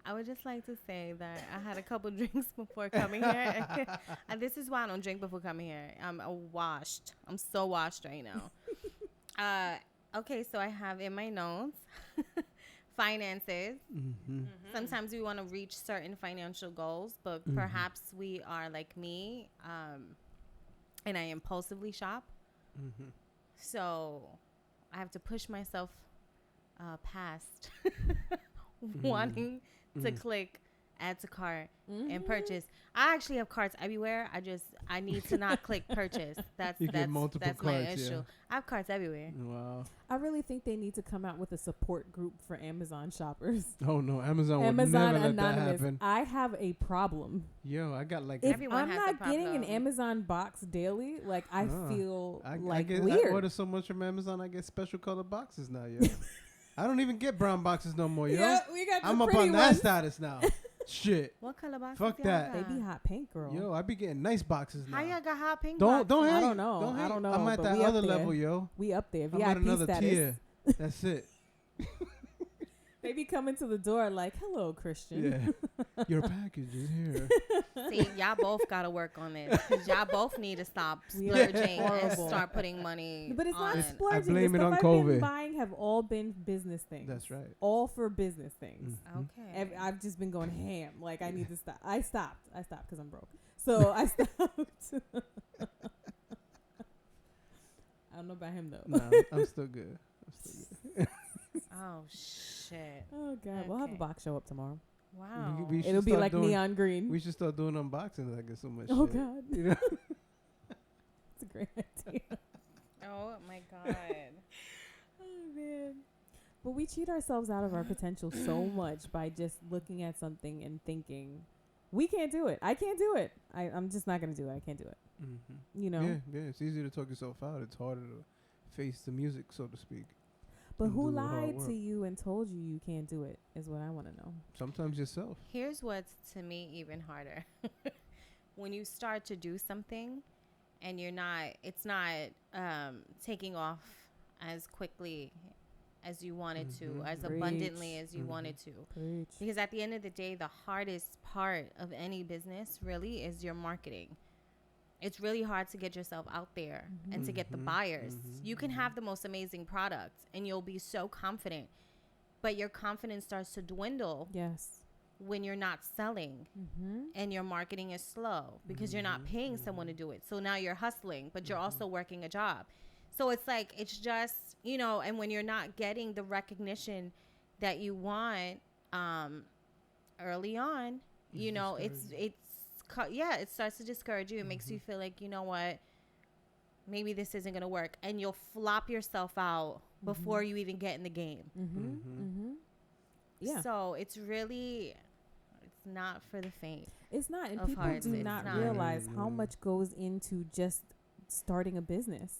I would just like to say that I had a couple drinks before coming here. And this is why I don't drink before coming here. I'm washed. I'm so washed right now. Okay, so I have in my notes finances. Sometimes we want to reach certain financial goals, but perhaps we are like me, and I impulsively shop. So I have to push myself past wanting to click add to cart and purchase. I actually have carts everywhere. I need to not click purchase. That's my issue. Yeah. I have carts everywhere. Wow. I really think they need to come out with a support group for Amazon shoppers. Oh no, Amazon would Amazon never let Anonymous. that happen. I have a problem. Yo, I got like If Everyone I'm has not a getting an problem. Amazon box daily, like I feel I weird. I order so much from Amazon, I get special colored boxes now, yo. I don't even get brown boxes no more, yo. Yeah, we got the I'm up pretty on that ones. status now. Shit. What color boxes? Fuck y'all that. They got? be hot pink, girl. Yo, I be getting nice boxes now. How y'all got hot pink Don't boxes? hate. I don't know. Don't hate. I don't know, I'm at but that we up other there. level, yo. We up there. I'm VIP at another status. tier. That's it. They be coming to the door like, "Hello, Christian." Yeah. Your package is here. See, y'all both got to work on this. 'Cause y'all both need to stop We are splurging and horrible. start putting money But it's not on. splurging. blame the it stuff on I've COVID. been buying have all been business things. That's right. All for business things. Okay. I've just been going ham. Like I need to stop. I stopped because I'm broke. So I stopped. I don't know about him though. No, I'm still good. Oh shit. Oh God, we'll have a Okay. box show up tomorrow. Wow. We should It'll be start like doing- neon green. We should start doing unboxings. I get so much. Oh shit. God, You know? it's a great idea. Oh my god. Oh man. But we cheat ourselves out of our potential so much by just looking at something and thinking, we can't do it. I can't do it. I'm just not gonna do it. I can't do it. Mm-hmm. You know. Yeah. It's easy to talk yourself out. It's harder to face the music, so to speak. But and who do the hard lied to work. you and told you you can't do it is what I want to know. Sometimes yourself. Here's what's to me even harder. When you start to do something and it's not taking off as quickly as you wanted to, as Preach. abundantly as you wanted to. Preach. Because at the end of the day, the hardest part of any business really is your marketing. It's really hard to get yourself out there and to get the buyers. You can have the most amazing product and you'll be so confident, but your confidence starts to dwindle Yes. when you're not selling and your marketing is slow because you're not paying someone to do it. So now you're hustling, but you're also working a job. So it's like, it's just, you know, and when you're not getting the recognition that you want early on, you know, it starts to discourage you. It makes you feel like, you know what, maybe this isn't going to work. And you'll flop yourself out before you even get in the game. Yeah. So it's not for the faint. It's not. And of people hearts. do It's not not. realize how much goes into just starting a business.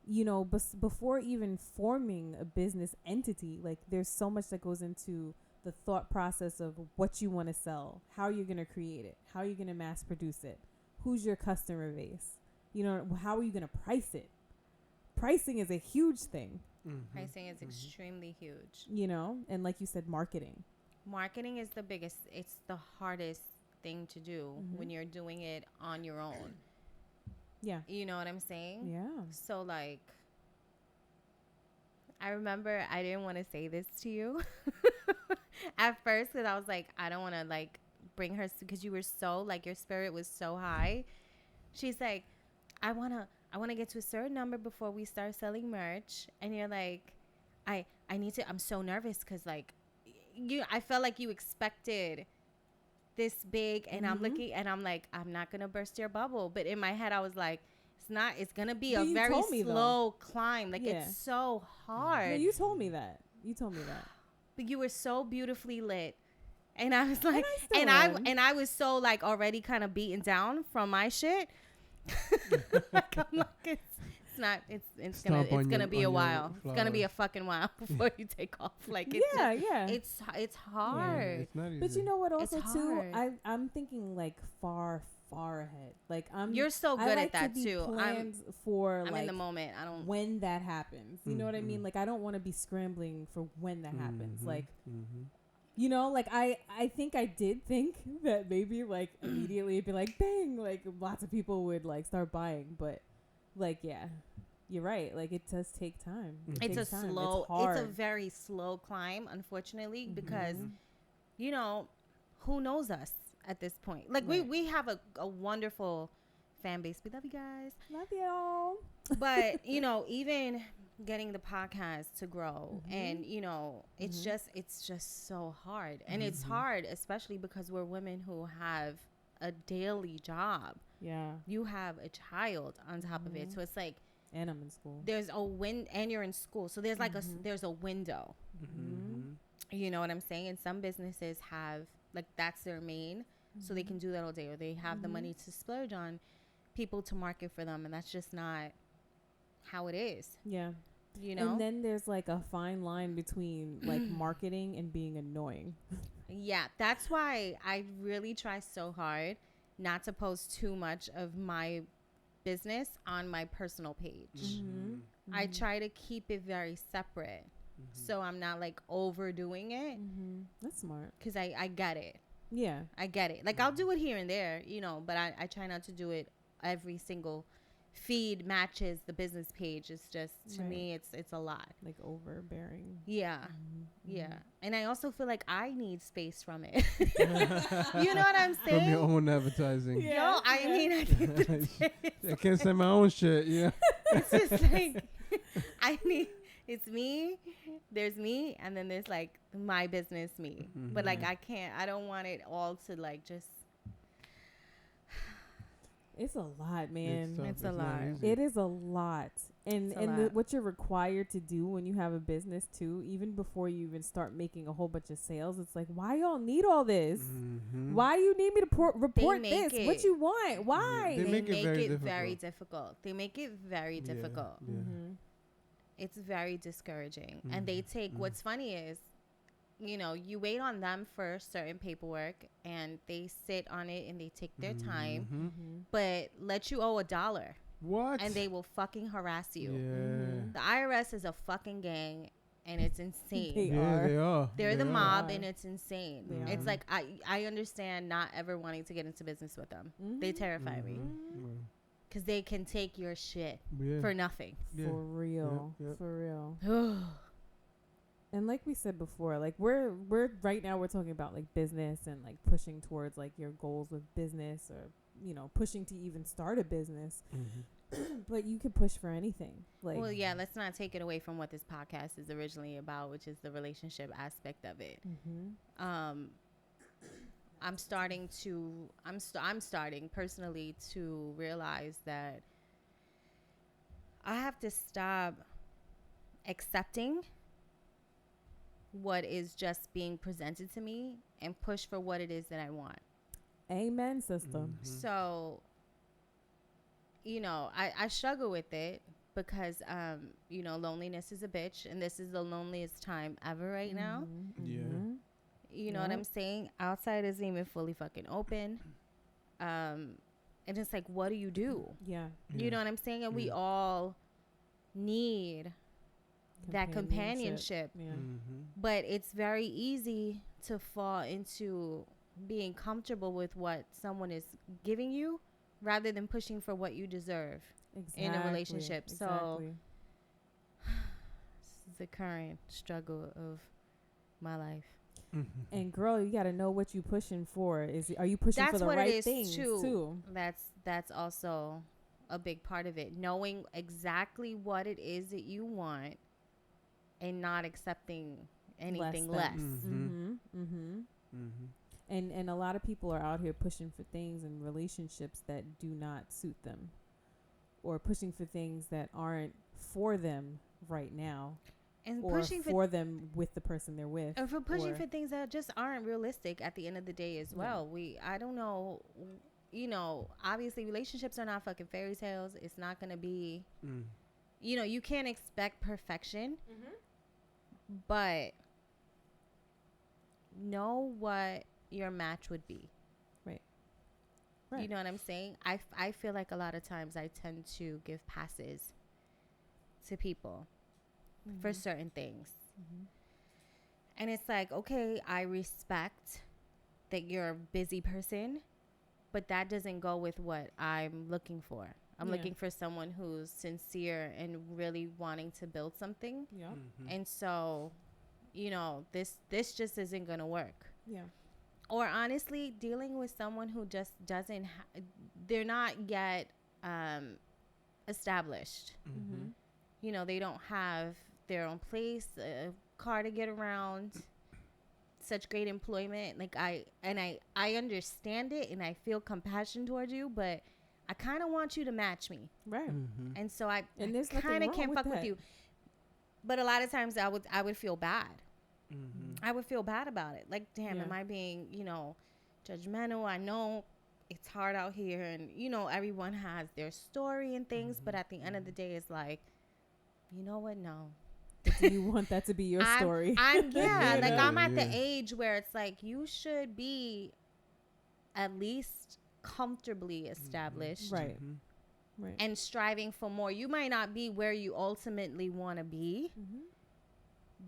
You know, before even forming a business entity, like there's so much that goes into the thought process of what you want to sell, how you're going to create it, how you're going to mass produce it, who's your customer base, you know, how are you going to price it? Pricing is a huge thing, Pricing is extremely huge. you know, and like you said, marketing. Marketing is the biggest, it's the hardest thing to do when you're doing it on your own. Yeah. You know what I'm saying? Yeah. So like, I remember I didn't want to say this to you at first because I was like, I don't want to like bring her because you were so like your spirit was so high. She's like, I want to get to a certain number before we start selling merch. And you're like, I need to, I'm so nervous because like I felt like you expected this big and I'm looking and I'm like, I'm not going to burst your bubble. But in my head, I was like, it's going to be But a you very told me, slow climb. Like Yeah. it's so hard. No, you told me that. But you were so beautifully lit. And I was like, still am. and I was so like already kind of beaten down from my shit. Like, I'm like, it's gonna be a while. It's gonna be a fucking while before you take off. Like it's yeah. it's hard. It's not easy. But you know what? Also, It's too, hard. I'm thinking like far ahead. Like You're so I good like at that to be too. planned for I'm like in the moment. I don't. when that happens. You know what I mean? Like I don't want to be scrambling for when that happens. Like you know, like I think I did think that maybe like immediately it'd be like bang, like lots of people would like start buying, but like yeah. You're right. Like it does take time. It's a takes time. slow. It's hard. It's a very slow climb, unfortunately, because you know who knows us at this point. Like we have a wonderful fan base. We love you guys. Love y'all. But you know, even getting the podcast to grow and you know it's just so hard and it's hard especially because we're women who have a daily job. Yeah. You have a child on top of it, so it's like, and I'm in school. there's a and you're in school, so there's like there's a window. You know what I'm saying? And some businesses have like that's their main, so they can do that all day, or they have the money to splurge on people to market for them, and that's just not how it is. Yeah. You know? And then there's like a fine line between like marketing and being annoying. Yeah, that's why I really try so hard not to post too much of my business on my personal page. I try to keep it very separate, so I'm not like overdoing it. That's smart. Because I get it. Yeah. I get it. Like I'll do it here and there, you know, but I try not to do it every single feed matches the business page. It's just, to me, it's a lot. Like overbearing. Yeah. Yeah. And I also feel like I need space from it. You know what I'm saying? From your own advertising. Yo, I mean, I think I can't say my own shit. Yeah. it's just like, I need, It's me, there's me, and then there's like my business, me. But like I don't want it all to like just. It's a lot, man. It's a lot. It is a lot. And It's a lot. what you're required to do when you have a business too, even before you even start making a whole bunch of sales, it's like, why y'all need all this? Why you need me to report make this? it- What you want? Why? They They make it very very difficult. They make it very difficult. Yeah. It's very discouraging. And they take, what's funny is, you know, you wait on them for certain paperwork and they sit on it and they take their time, but let you owe $1. What? And they will fucking harass you. Yeah. The IRS is a fucking gang and it's insane. They Yeah, are. they are. They're the They mob are. and it's insane. They It's are. like I understand not ever wanting to get into business with them. They terrify me because they can take your shit Yeah. for nothing. Yeah. For real. Yep. For real. And like we said before, like we're right now we're talking about like business and like pushing towards like your goals with business, or you know, pushing to even start a business. But you can push for anything. Like, Well, yeah, let's not take it away from what this podcast is originally about, which is the relationship aspect of it. I'm starting personally to realize that I have to stop accepting what is just being presented to me and push for what it is that I want. amen, sister. So, you know, I struggle with it because, you know, loneliness is a bitch, and this is the loneliest time ever right now. Yeah. You know what I'm saying? Outside isn't even fully fucking open. And it's like, what do you do? Yeah. You know what I'm saying? And we all need that companionship. Yeah. But it's very easy to fall into being comfortable with what someone is giving you rather than pushing for what you deserve in a relationship. So this is the current struggle of my life. And girl, you got to know what you pushing for. Are you pushing for the right things too? That's also a big part of it. Knowing exactly what it is that you want and not accepting anything less. And a lot of people are out here pushing for things in relationships that do not suit them, or pushing for things that aren't for them right now, And or pushing for them with the person they're with, and for pushing or- for things that just aren't realistic at the end of the day as well. I don't know, you know, obviously relationships are not fucking fairy tales. It's not going to be, you know, you can't expect perfection, but know what your match would be. Right. You know what I'm saying? I feel like a lot of times I tend to give passes to people for certain things. And it's like, okay, I respect that you're a busy person, but that doesn't go with what I'm looking for. I'm looking for someone who's sincere and really wanting to build something. Yeah. And so, you know, this just isn't going to work. Yeah. Or honestly, dealing with someone who just doesn't, they're not yet established. You know, they don't have their own place, a car to get around, such great employment. Like I understand it and I feel compassion towards you, but I kind of want you to match me. Right. And so I there's nothing kind of wrong can't with fuck with that. you. But a lot of times I would feel bad. I would feel bad about it. Like, damn, am I being, you know, judgmental? I know it's hard out here, and you know everyone has their story and things, but at the end of the day, it's like, you know what? No. Do you want that to be your story? I'm at the age where it's like you should be at least comfortably established, Right. Right. and striving for more. You might not be where you ultimately want to be,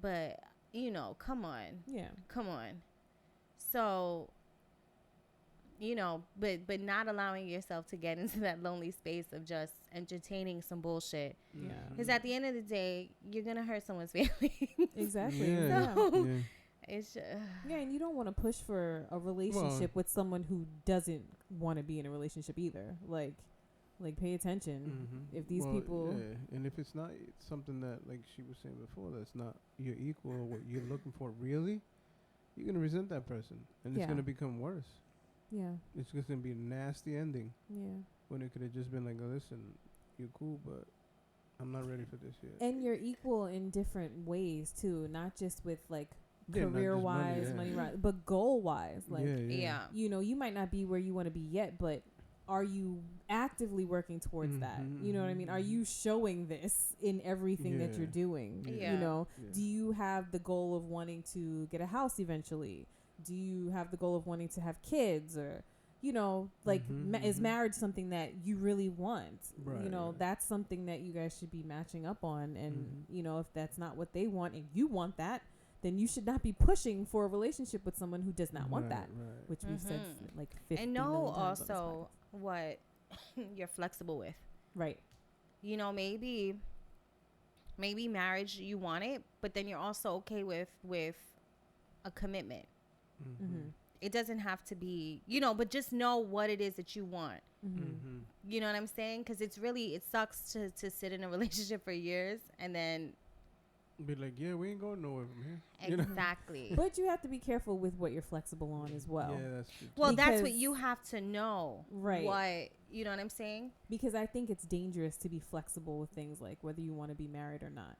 but you know, come on. So, you know, but not allowing yourself to get into that lonely space of just entertaining some bullshit. Yeah. Because at the end of the day, you're gonna hurt someone's feelings. Exactly. Yeah. So it's just, Yeah, and you don't want to push for a relationship with someone who doesn't want to be in a relationship either. Like, Like, pay attention. If these people, yeah, and if it's not something that, like she was saying before, that's not your equal or what you're looking for, really, you're gonna resent that person, and it's gonna become worse. yeah, It's just gonna be a nasty ending yeah. when it could have just been like, oh, listen, you're cool, but I'm not ready for this yet. And you're equal in different ways too, not just with like Yeah, not just career wise, money wise, but goal wise. Like, Yeah. you know, you might not be where you want to be yet, but are you actively working towards that? You know what I mean? Are you showing this in everything that you're doing? Yeah. You know, do you have the goal of wanting to get a house eventually? Do you have the goal of wanting to have kids, or, you know, like, is marriage something that you really want? Right, you know, that's something that you guys should be matching up on. And, you know, if that's not what they want and you want that, then you should not be pushing for a relationship with someone who does not want that, which we've said like 50 and know million times on this also what you're flexible with. Right. You know, maybe marriage, you want it, but then you're also okay with a commitment. It doesn't have to be, you know, but just know what it is that you want. You know what I'm saying? Because it sucks to sit in a relationship for years and then be like, yeah, we ain't going nowhere from here. exactly. But you have to be careful with what you're flexible on as well. Yeah, that's true. Well, that's what Because- you have to know. Right. What, you know what I'm saying? Because I think it's dangerous to be flexible with things like whether you want to be married or not.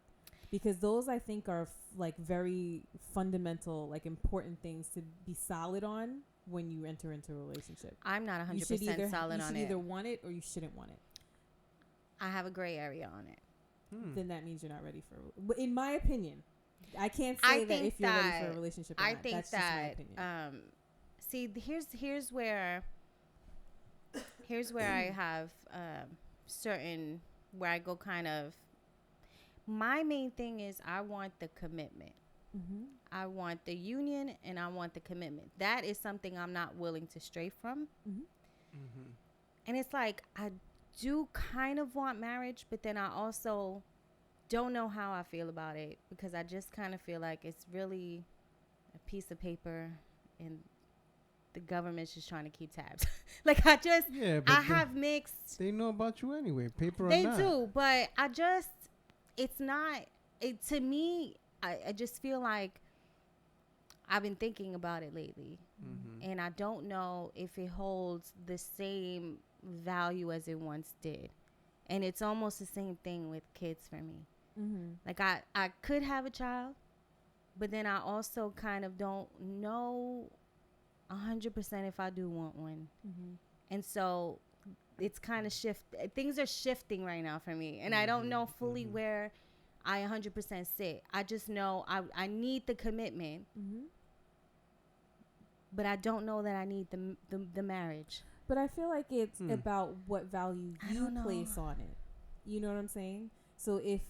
Because those, I think, are like very fundamental, like important things to be solid on when you enter into a relationship. I'm not You should 100% solid you on should it. either want it or you shouldn't want it. I have a gray area on it. Then that means you're not ready for. In my opinion, I can't say that if you're ready for a relationship or I not. think That's that just my opinion. see, here's where I have certain where I go kind of. My main thing is I want the commitment. I want the union and I want the commitment. That is something I'm not willing to stray from. And it's like I do kind of want marriage, but then I also don't know how I feel about it because I just kind of feel like it's really a piece of paper and the government's just trying to keep tabs. Like I have mixed. They know about you anyway, paper or They not. do, but it's not, to me, I just feel like I've been thinking about it lately. And I don't know if it holds the same value as it once did. And it's almost the same thing with kids for me. Like I could have a child, but then I also kind of don't know 100% if I do want one. And so it's kind of things are shifting right now for me. And I don't know fully where I 100% sit. I just know I need the commitment, but I don't know that I need the marriage. But I feel like it's about what value I you don't know. place on it. You know what I'm saying? So if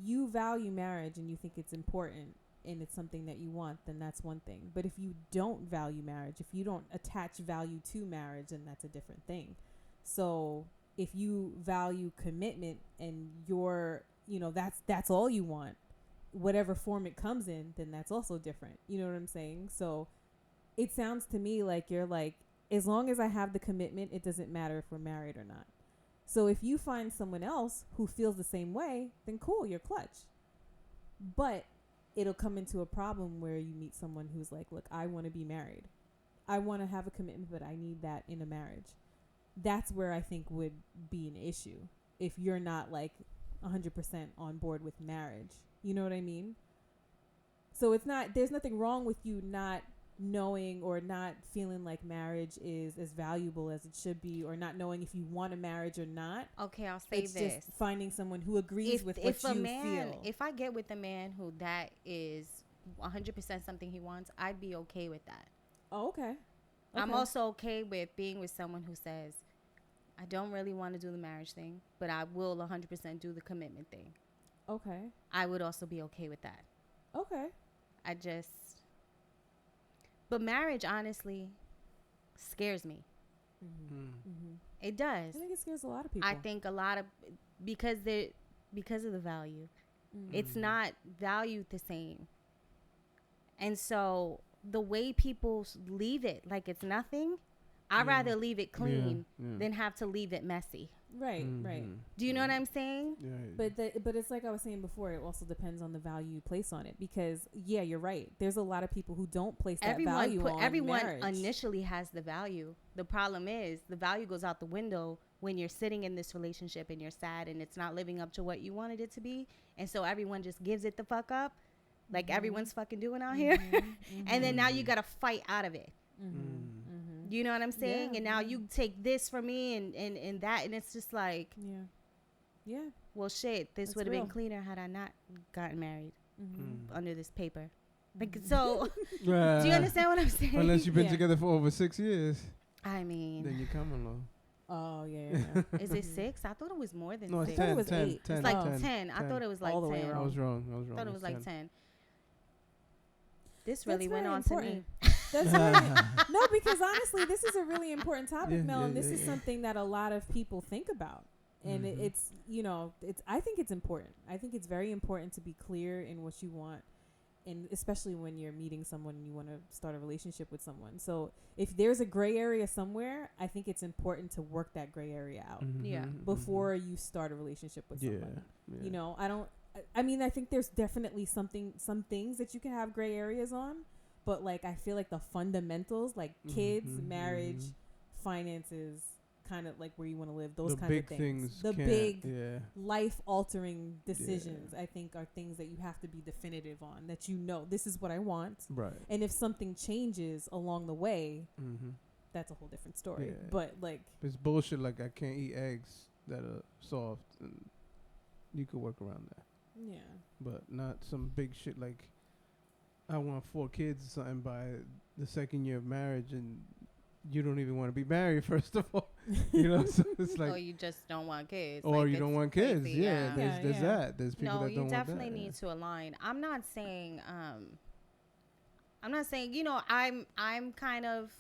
you value marriage and you think it's important and it's something that you want, then that's one thing. But if you don't value marriage, if you don't attach value to marriage, then that's a different thing. So if you value commitment and you're, you know, that's all you want, whatever form it comes in, then that's also different. You know what I'm saying? So it sounds to me like you're like, as long as I have the commitment, it doesn't matter if we're married or not. So if you find someone else who feels the same way, then cool, you're clutch. But it'll come into a problem where you meet someone who's like, look, I want to be married. I want to have a commitment, but I need that in a marriage. That's where I think would be an issue if you're not like 100% on board with marriage. You know what I mean? So there's nothing wrong with you not knowing or not feeling like marriage is as valuable as it should be, or not knowing if you want a marriage or not. Okay, I'll say it's this. Just finding someone who agrees with what you feel. If I get with a man who that is 100% something he wants, I'd be okay with that. Oh, okay. I'm also okay with being with someone who says, I don't really want to do the marriage thing, but I will 100% do the commitment thing. Okay. I would also be okay with that. Okay. But marriage, honestly, scares me. It does. I think it scares a lot of people. I think a lot of, because of the value. It's not valued the same. And so the way people leave it like it's nothing, I'd rather leave it clean Yeah. than have to leave it messy. Right, right. Do you know what I'm saying? Yeah. But it's like I was saying before, it also depends on the value you place on it, because yeah, you're right. There's a lot of people who don't place that value on everyone marriage. initially has the value. The problem is the value goes out the window when you're sitting in this relationship and you're sad and it's not living up to what you wanted it to be, and so everyone just gives it the fuck up, like everyone's fucking doing out here, and then now you gotta fight out of it. You know what I'm saying? Yeah, and now you take this from me and that, and it's just like, yeah. well, shit, this That's would have been real. cleaner had I not gotten married under this paper. Like, so, do you understand what I'm saying? Unless you've been Yeah. together for over 6 years, I mean, then you come along. Oh yeah. is it 6? I thought it was more than No, 6. it's I thought 10. it was 10, 8. 10, It's like 10. 10. I thought it was like All the way 10. I was wrong. I thought it was like 10. This That's really went very on important. to me. That's very, no, because honestly, this is a really important topic, Yeah, Mel, and yeah, this yeah, is yeah. something that a lot of people think about. And it's, you know, it's. I think it's important. I think it's very important to be clear in what you want, and especially when you're meeting someone and you want to start a relationship with someone. So if there's a gray area somewhere, I think it's important to work that gray area out Yeah. before you start a relationship with Yeah. someone. You know, I mean, I think there's definitely some things that you can have gray areas on, but like, I feel like the fundamentals, like kids, marriage, finances, kind of like where you want to live, those the kind big of things. The can't- big yeah. life altering decisions, I think, are things that you have to be definitive on, that you know, this is what I want. Right. And if something changes along the way, that's a whole different story. Yeah. But like, It's bullshit. Like, I can't eat eggs that are soft, and you could work around that. yeah. But not some big shit like I want 4 kids or something by the second year of marriage, and you don't even want to be married first of all. You know, so it's like, Or you just don't want kids. or Like, you don't it's want kids. crazy, Yeah, there's Yeah. that. There's people No, that you don't want that. definitely need to align. I'm not saying, you know, I'm kind of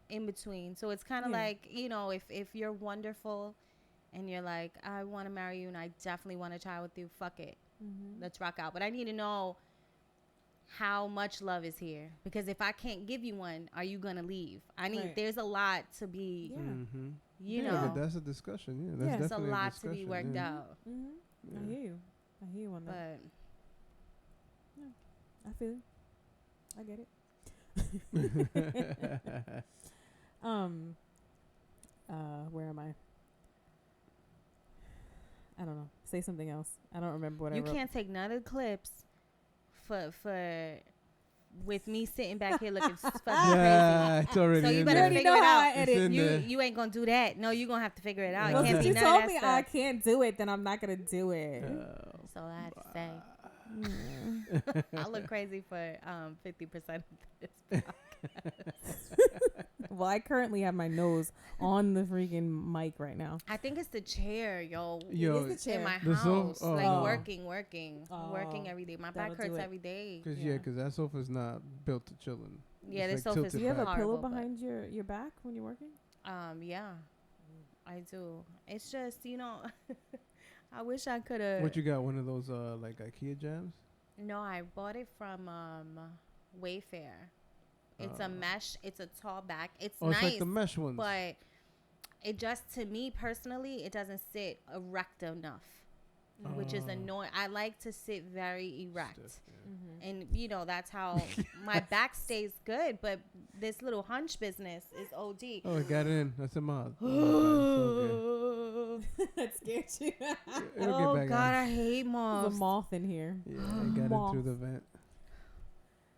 in between. So it's kind of Yeah. like, you know, if you're wonderful and you're like, I want to marry you and I definitely want a child with you, fuck it. Let's rock out. But I need to know how much love is here, because if I can't give you one, are you gonna leave? Right. There's a lot to be, Yeah. you Yeah, know, that's a discussion. Yeah, Yeah. that's there's a definitely lot to be discussion, worked yeah. out. I hear you. I hear you on that. But I feel it. I get it. Where am I? I don't know. Say something else. I don't remember what I you wrote. can't take none of the clips for with me sitting back here looking fucking Yeah, it's already crazy. So you in better there. figure know it how out. I edit. It's in there. You ain't gonna do that. No, you gonna have to figure it out. Well, It can't Since be you none told of me that I stuff. can't do it, then I'm not gonna do it. That's all I had to say. I look crazy for 50% of this. Well, I currently have my nose on the freaking mic right now. I think it's the chair, yo. Yo, It is the chair. In my The house, sofa- like oh. working Oh, every day. My that'll back do hurts it. every day. Cause Yeah. cause that sofa's not built to chillin'. Yeah, It's this like sofa's Do tilted you have a back. pillow horrible, but- behind your back when you're working? Yeah, I do. It's just, you know, I wish I could have. What you got? One of those like IKEA jams? No, I bought it from Wayfair. It's a mesh. It's a tall back. It's Oh, nice, it's like the mesh ones. but it just, to me personally, it doesn't sit erect enough, which is Oh. annoying. I like to sit very erect. Stiff, yeah. And you know, that's how my back stays good. But this little hunch business is OD. Oh, it got in. That's a mod. That scared you. Oh God, I hate There's a moths. moth in here. Yeah, it got in Moth. through the vent.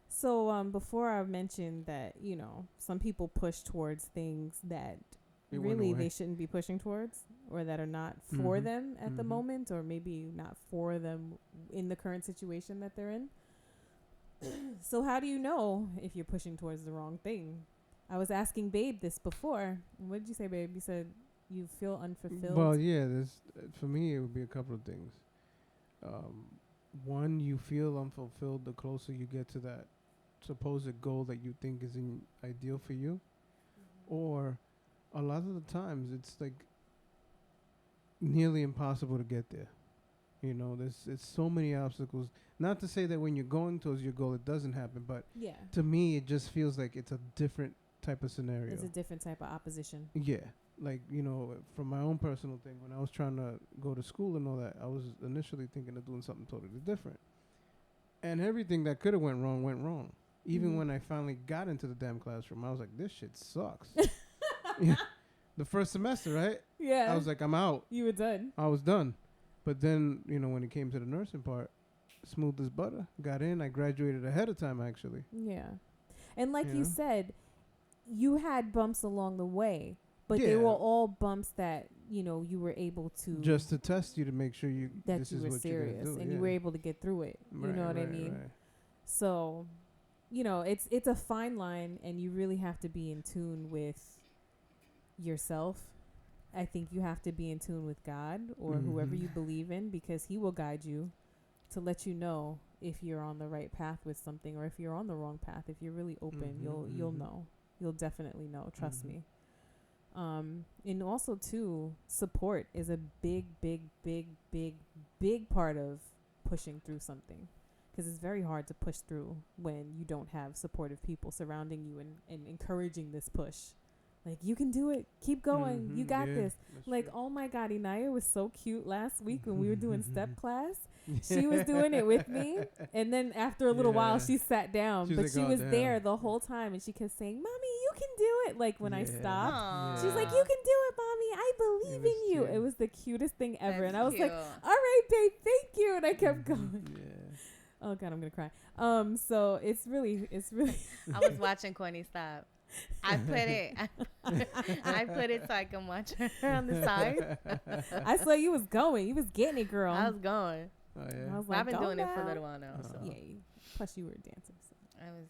So before I mentioned that, you know, some people push towards things that It went really away. they shouldn't be pushing towards, or that are not for Mhm. them at the Mhm. moment, or maybe not for them in the current situation that they're in. So how do you know if you're pushing towards the wrong thing? I was asking Babe this before. What did you say, Babe? You said you feel unfulfilled. Well, yeah. There's for me, it would be a couple of things. One, you feel unfulfilled the closer you get to that supposed goal that you think is ideal for you, or a lot of the times it's like nearly impossible to get there. You know, it's so many obstacles. Not to say that when you're going towards your goal it doesn't happen, but yeah. to me it just feels like it's a different type of scenario. It's a different type of opposition. Yeah. Like, you know, from my own personal thing, when I was trying to go to school and all that, I was initially thinking of doing something totally different. And everything that could have went wrong went wrong. Even when I finally got into the damn classroom, I was like, this shit sucks. Yeah. The first semester, right? Yeah. I was like, I'm out. You were done. I was done. But then, you know, when it came to the nursing part, smooth as butter. Got in. I graduated ahead of time, actually. Yeah. And like You you know? said, you had bumps along the way, but they Yeah. were all bumps that, you know, you were able to Just to test you to make sure you that this you is were what you're serious gonna do. and yeah. you were able to get through it. You Right, know what I right, mean? right. So, you know, it's a fine line, and you really have to be in tune with yourself. I think you have to be in tune with God or whoever Mhm. you believe in, because he will guide you to let you know if you're on the right path with something or if you're on the wrong path. If you're really open, you'll know. You'll definitely know. Trust me. And also too, support is a big part of pushing through something, because it's very hard to push through when you don't have supportive people surrounding you and encouraging this push. Like, you can do it. Keep going. You got this. Like, oh my God, Naya was so cute last week when we were doing step class. She was doing it with me. And then after a little while, she sat down. She's but like, she "Oh, was damn." there the whole time. And she kept saying, Mommy, you can do it. Like, when I stopped. Aww. She was like, you can do it, Mommy. I believe was in you. cute. It was the cutest thing ever. That's And I was like, cute. all right, babe, thank you. And I kept going. Yeah. Oh, God, I'm going to cry. So it's really. I was watching Cortnie stop. I put it. I put it so I can watch her on the side. I saw you was going. You was getting it, girl. I was going. Oh I yeah. was I've been go doing it for a now. little while now. So Yeah. Plus, you were dancing. So. I was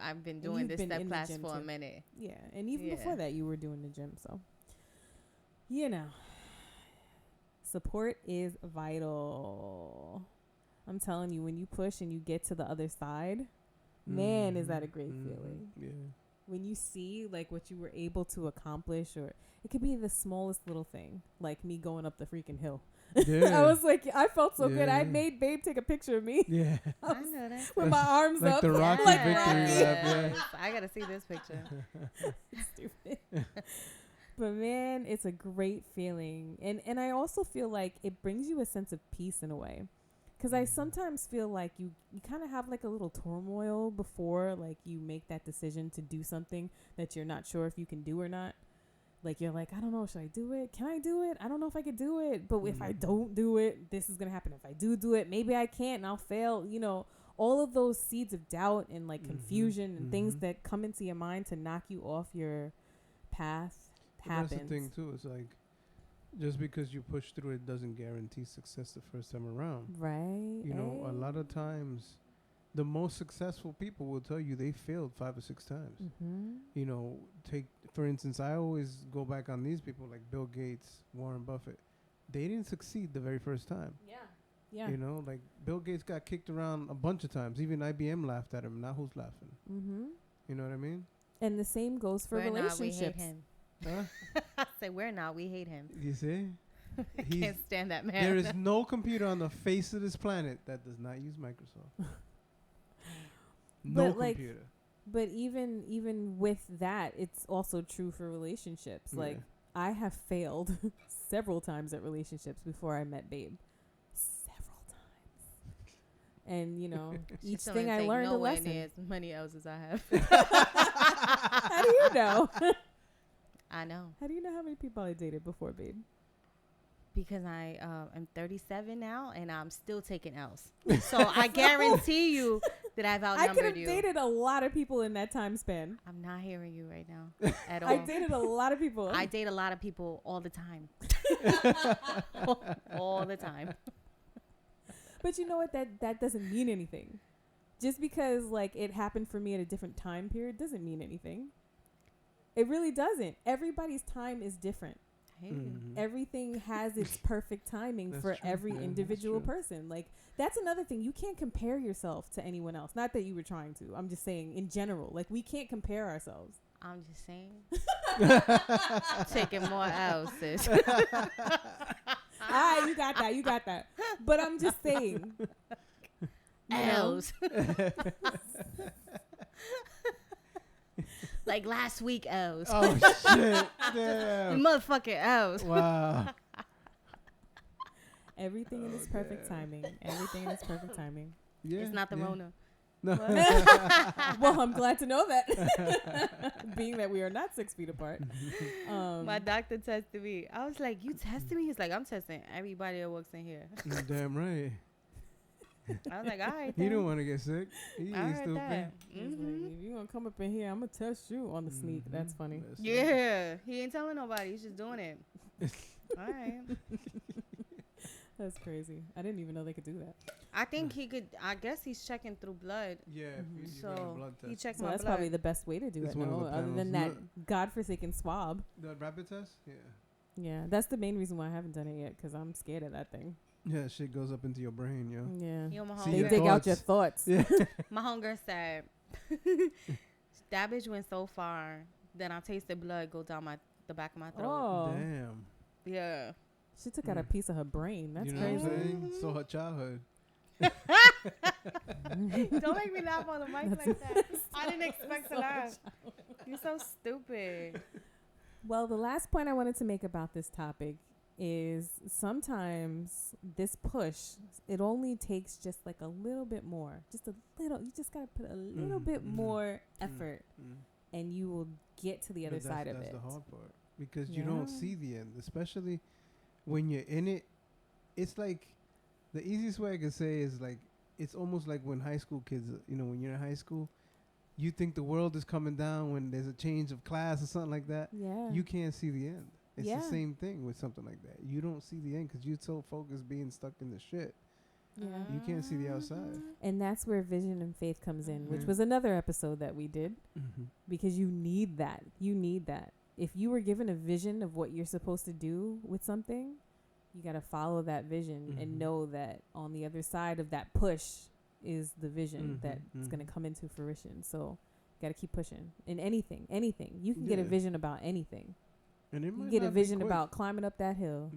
I've been And doing you've this been step in the class gym for a too. minute. Yeah, and even Yeah. before that, you were doing the gym. So, you know, support is vital. I'm telling you, when you push and you get to the other side, man, is that a great feeling. Yeah. When you see like what you were able to accomplish, or it could be the smallest little thing, like me going up the freaking hill. Yeah. I was like, I felt so good. I Yeah. made Babe take a picture of me Yeah. I know that. with my arms Like up. the Rocky like victory Rocky. lap, yeah. Yes. I gotta see this picture. Stupid. But man, it's a great feeling. And I also feel like it brings you a sense of peace in a way. Because I sometimes feel like you kind of have like a little turmoil before like you make that decision to do something that you're not sure if you can do or not. Like, you're like, I don't know, should I do it? Can I do it? I don't know if I could do it. But if I don't do it, this is going to happen. If I do it, maybe I can't and I'll fail. You know, all of those seeds of doubt and like confusion and things that come into your mind to knock you off your path happens. That's the thing too. It's like, just because you push through it doesn't guarantee success the first time around. Right. You know, a lot of times, the most successful people will tell you they failed 5 or 6 times. You know, take for instance, I always go back on these people like Bill Gates, Warren Buffett. They didn't succeed the very first time. Yeah. You know, like Bill Gates got kicked around a bunch of times. Even IBM laughed at him. Now who's laughing? You know what I mean? And the same goes for We're not, we relationships. hate him. Huh? I say we're not, we hate him. You see? I can't stand that man. There is no computer on the face of this planet that does not use Microsoft. No But, like, computer. But even with that, it's also true for relationships. Yeah. Like, I have failed several times at relationships before I met Babe. Several times. And, you know, each She thing don't I take learned a nowhere lesson. near as many L's as I have. How do you know? I know. How do you know how many people I dated before, Babe? Because I am 37 now and I'm still taking L's. So I guarantee you that I've I could outnumbered have you. dated a lot of people in that time span. I'm not hearing you right now at all. I dated a lot of people. I date a lot of people all the time. All the time. But you know what? That doesn't mean anything. Just because like it happened for me at a different time period doesn't mean anything. It really doesn't. Everybody's time is different. I hear you. Everything has its perfect timing That's for true. every Yeah, that's individual true. person. Like, that's another thing. You can't compare yourself to anyone else. Not that you were trying to. I'm just saying in general. Like, we can't compare ourselves. I'm just saying. Taking more L's, sis. You got that. But I'm just saying. You know? L's. Like last week L's. Oh shit! The Damn. motherfucking L's. Wow. Everything in its perfect timing. Everything in its perfect timing. Yeah. It's not the yeah. Rona. No. Well, I'm glad to know that. Being that we are not 6 feet apart. My doctor tested me. I was like, "You tested me?" He's like, "I'm testing everybody that works in here." Damn right. I was like, "All right." He then. don't want to get sick. He I ain't heard stupid. that. He's like, Mhm. if you gonna come up in here, I'm gonna test you on the sneak. That's funny. That's Yeah, he ain't telling nobody. He's just doing it. All right. That's crazy. I didn't even know they could do that. I think he could. I guess he's checking through blood. Yeah. Mhm. He's running a So blood he test. checked So my that's blood. probably the best way to do It's it. one of No, the other than panels. that godforsaken swab. The rapid test. Yeah. Yeah, that's the main reason why I haven't done it yet, because I'm scared of that thing. Yeah. Shit goes up into your brain, yo. Yeah. You know, my See They your dig out your thoughts. thoughts. Yeah. My hunger said that bitch went so far that I tasted blood go down the back of my throat. Oh, Damn. Yeah. she took out a piece of her brain. That's you know crazy. what I'm saying? So her childhood. Don't make me laugh on the mic like that. I didn't expect to laugh. You're so stupid. Well, the last point I wanted to make about this topic is sometimes this push, it only takes just like a little bit more. Just a little. You just got to put a little bit more effort, and you will get to the other side of it. That's the hard part. Because you Yeah. don't see the end. Especially when you're in it. It's like, the easiest way I can say is like, it's almost like when high school kids, when you're in high school, you think the world is coming down when there's a change of class or something like that. Yeah. You can't see the end. It's Yeah. the same thing with something like that. You don't see the end because you're so focused being stuck in the shit. Yeah. You can't see the outside. And that's where vision and faith comes in, which Yeah. was another episode that we did, Mm-hmm. because you need that. You need that. If you were given a vision of what you're supposed to do with something, you got to follow that vision Mhm. and know that on the other side of that push is the vision that's going to come into fruition. So you got to keep pushing in anything. You can get a Yeah. vision about anything. And it You might can get a not be vision quick. about climbing up that hill.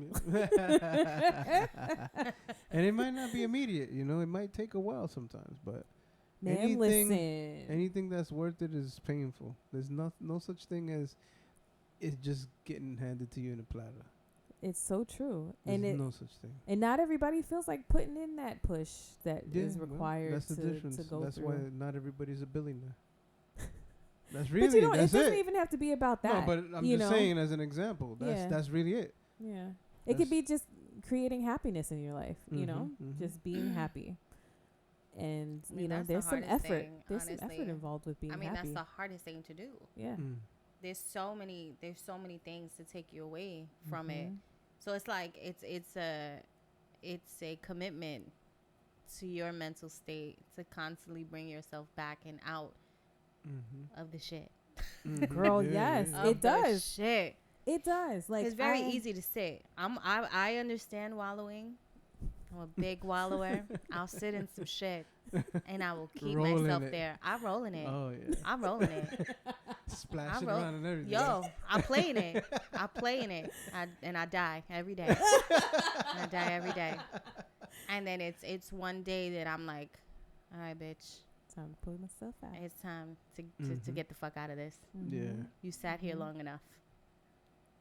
And it might not be immediate, it might take a while sometimes, but Man, anything- listen. anything that's worth it is painful. There's no such thing as it's just getting handed to you in a platter. It's so true. There's And no such thing. and not everybody feels like putting in that push that is well, required that's the difference. to go That's through. why not everybody's a billionaire. That's But you really don't, it that's doesn't it. even have to be about that. No, but I'm you just know? saying as an example. Yeah. That's really it. Yeah. It could be just creating happiness in your life, Mhm. just being happy. And, I mean, that's the there's some hardest effort. thing, There's some honestly. effort involved with being I mean, happy. that's the hardest thing to do. Yeah. Mm. There's so many things to take you away from it. Mhm. So it's like it's a commitment to your mental state to constantly bring yourself back and out Mm-hmm. of the shit. Girl, yes. yeah. It Of the does. shit. It does. Like, It's very easy to sit. I understand wallowing. I'm a big wallower. I'll sit in some shit and I will keep Roll in myself it. there. I'm rolling it. Oh yeah. I'm rolling it. Splashing roll- around and everything. Yo, I'm playing it. And I die every day. I die every day. And then it's one day that I'm like, all right, bitch, Time to pull myself out. it's time to Mhm. get the fuck out of this. Yeah. Mhm. You sat here Mhm. long enough.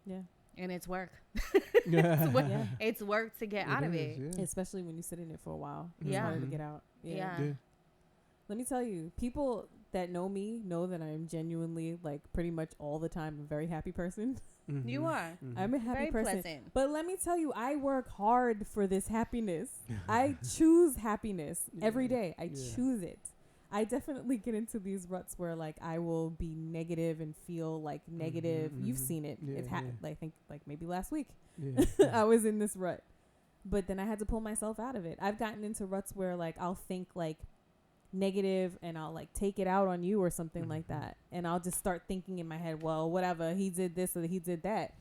Yeah. And it's work. Yeah. Yeah. It's work to get out of it. is, yeah. Especially when you sit in it for a while. It's Yeah. harder to Mhm. get out. Yeah. Yeah. Let me tell you, people that know me know that I'm genuinely, like, pretty much all the time a very happy person. You Mhm. are. Mhm. I'm a happy Very person. pleasant. But let me tell you, I work hard for this happiness. I choose happiness every Yeah. day. I Yeah. choose it. I definitely get into these ruts where, like, I will be negative and feel like negative. You've mhm. seen it. Yeah, It's yeah. I think like maybe last week. Yeah. I was in this rut. But then I had to pull myself out of it. I've gotten into ruts where, like, I'll think like negative and I'll like take it out on you or something like Mhm. that. And I'll just start thinking in my head, well, whatever, he did this or he did that.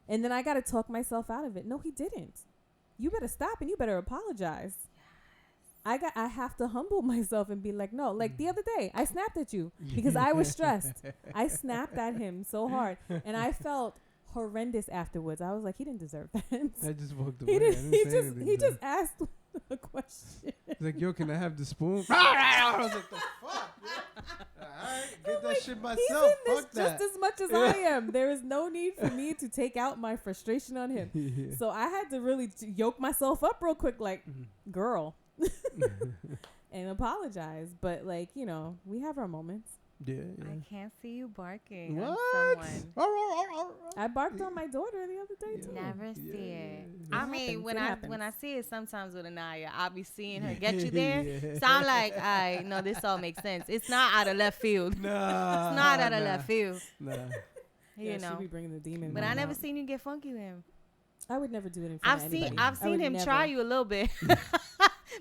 And then I got to talk myself out of it. No, he didn't. You better stop and you better apologize. I have to humble myself and be like, no, like the other day I snapped at you because I was stressed. I snapped at him so hard and I felt horrendous afterwards. I was like, he didn't deserve that. I just walked away. He I didn't. didn't say anything He to him. just asked a question. He's like, yo, can I have the spoon? I was like, the fuck? Yeah. Get that shit He's myself. in this Fuck that. just as much as I am. There is no need for me to take out my frustration on him. Yeah. So I had to really yoke myself up real quick, like, girl, and apologize. But, like, you know, we have our moments. Yeah. I can't see you barking What? on someone. I barked on my daughter the other day, too. Never see it. It I mean, happens. when I see it sometimes with Anaya, I'll be seeing her get you there. So I'm like, I know this all makes sense. It's not out of left field. Nah. It's not out of left field. Nah. Yeah, You she know. be bringing the demon. But I mom never out. seen you get funky with him. I would never do it in front of anybody. I've I seen would him never. try you a little bit.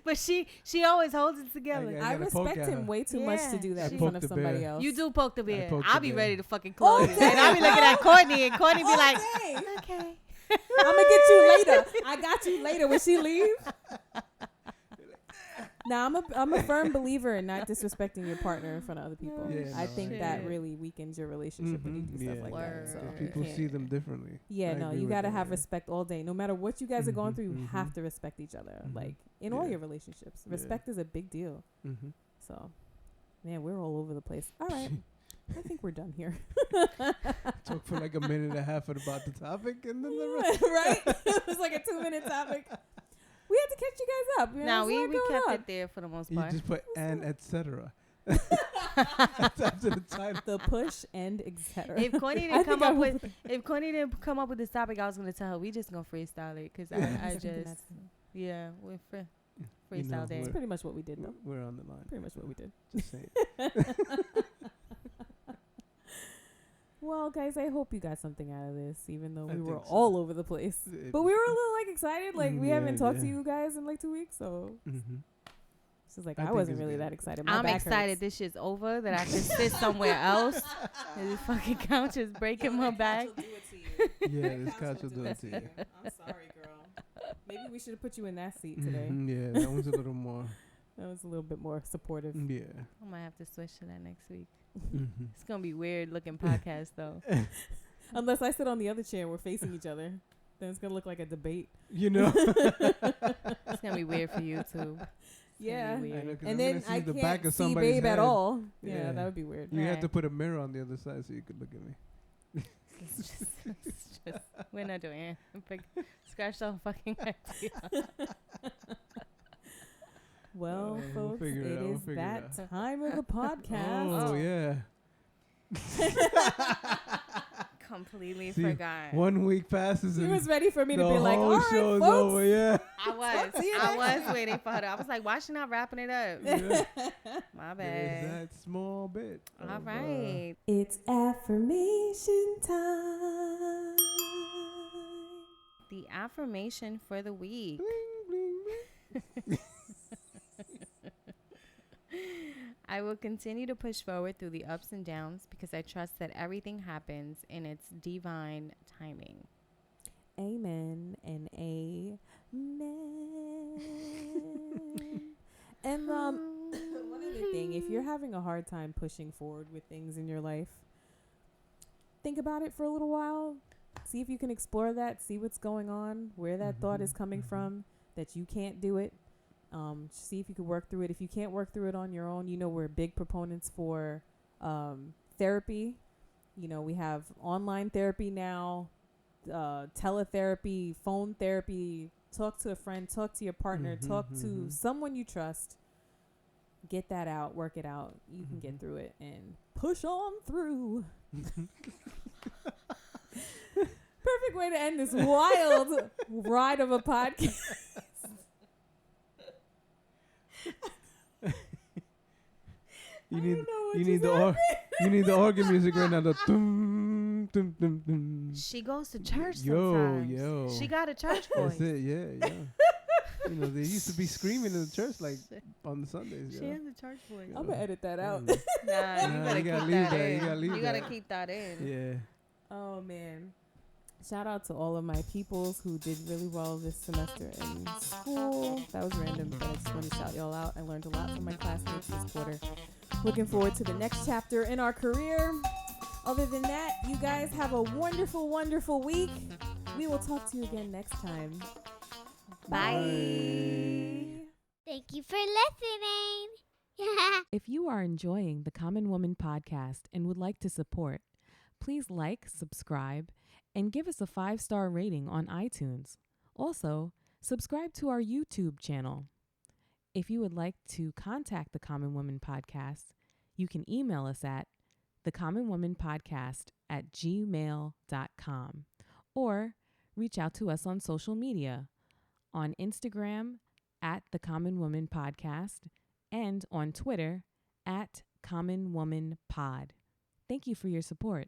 But she always holds it together. I I gotta poke respect at him her. way too much to Yeah. do that I in front poked of the somebody bear. else. You do poke the bear. poked I'll the be bear. ready to fucking close All it. And I'll be looking at Cortnie, and Cortnie be like, day. okay. I'm gonna get you later. I got you later when she leave. Now I'm a firm believer in not disrespecting your partner in front of other people. Yeah, I no, think I that agree. really weakens your relationship when you do stuff like that. So Word. you People can't- see them differently. Yeah, I no, agree you with gotta that, have yeah. respect all day. No matter what you guys are going through, you have mhm. to respect each other. Mhm. Like in all Yeah. your relationships, Yeah. respect is a big deal. Mm-hmm. So, man, we're all over the place. All right, I think we're done here. Talk for like a minute and a half about the topic, and then the rest. Right? It was like a 2-minute topic. We had to catch you guys up. You know, Now there's a lot we going kept on. it there for the most You part. just put and etc. That's after the title. The push and etc. If Cortnie I didn't come think I up would with if Cortnie didn't come up with this topic, I was gonna tell her we just gonna freestyle it because I just we're You know, freestyle That's day. pretty much what we did, though. We're on the line. Pretty much what we did. Just saying. Well, guys, I hope you got something out of this, even though I we were think so. all over the place. But we were a little like excited. Like we Yeah, haven't talked to yeah. you guys in like 2 weeks, so Mm-hmm. she's like, I I think wasn't it's really good. that excited. My I'm back excited hurts. this shit's over, that I can sit somewhere else. And this fucking couch is breaking my back. Yeah, this couch will do it to you. I'm sorry, girl. Maybe we should have put you in that seat today. Mhm, yeah, that one's a little more. That was a little bit more supportive. Yeah. I might have to switch to that next week. Mm-hmm. It's gonna be weird looking podcast though. Unless I sit on the other chair and we're facing each other. Then it's going to look like a debate. You know. It's gonna be weird for YouTube. Yeah. Be weird. I know, 'cause I'm And then gonna see I the can't back of see somebody's Babe at head. all. Yeah, Yeah. that would be weird. You have Right. to put a mirror on the other side so you could look at me. It's just we're not doing it. Scratch the whole fucking idea. Well, we'll folks, figure it it out, we'll is figure it that out. time of the podcast. Oh, yeah. Completely See, forgot. 1 week passes She and was ready for me to the be like, whole all right, show's folks. over. Yeah. I was waiting for her. I was like, why she not wrapping it up? Yeah. My There's bad. that small bit. All of, right. It's affirmation time. The affirmation for the week. Bling, bling, bling. I will continue to push forward through the ups and downs because I trust that everything happens in its divine timing. Amen and amen. And one other thing, if you're having a hard time pushing forward with things in your life, think about it for a little while. See if you can explore that, see what's going on, where that thought is coming from, that you can't do it. See if you can work through it. If you can't work through it on your own, you know, we're big proponents for therapy. You know, we have online therapy now, teletherapy, phone therapy. Talk to a friend, talk to your partner, talk to someone you trust. Get that out, work it out. You can get through it and push on through. Perfect way to end this wild ride of a podcast. You I need don't know what you just need the you need the organ music right now. The dum, dum, dum, dum. She goes to church Yo, sometimes. yo. She got a church voice. That's it. Yeah, yeah. You know, they used to be screaming in the church like on the Sundays. She Yeah. has a church voice. I'm gonna edit that out. Nah, you Nah, gotta you gotta keep leave that that. in. You gotta leave You gotta that. keep that in. Yeah. Oh man. Shout out to all of my peoples who did really well this semester in school. That was random, but I just want to shout y'all out. I learned a lot from my classmates this quarter. Looking forward to the next chapter in our career. Other than that, you guys have a wonderful, wonderful week. We will talk to you again next time. Bye. Thank you for listening. If you are enjoying the Common Woman podcast and would like to support, please like, subscribe, and give us a 5-star rating on iTunes. Also, subscribe to our YouTube channel. If you would like to contact the Common Woman podcast, you can email us at thecommonwomanpodcast@gmail.com or reach out to us on social media on Instagram at The Common Woman Podcast and on Twitter at Common Woman Pod. Thank you for your support.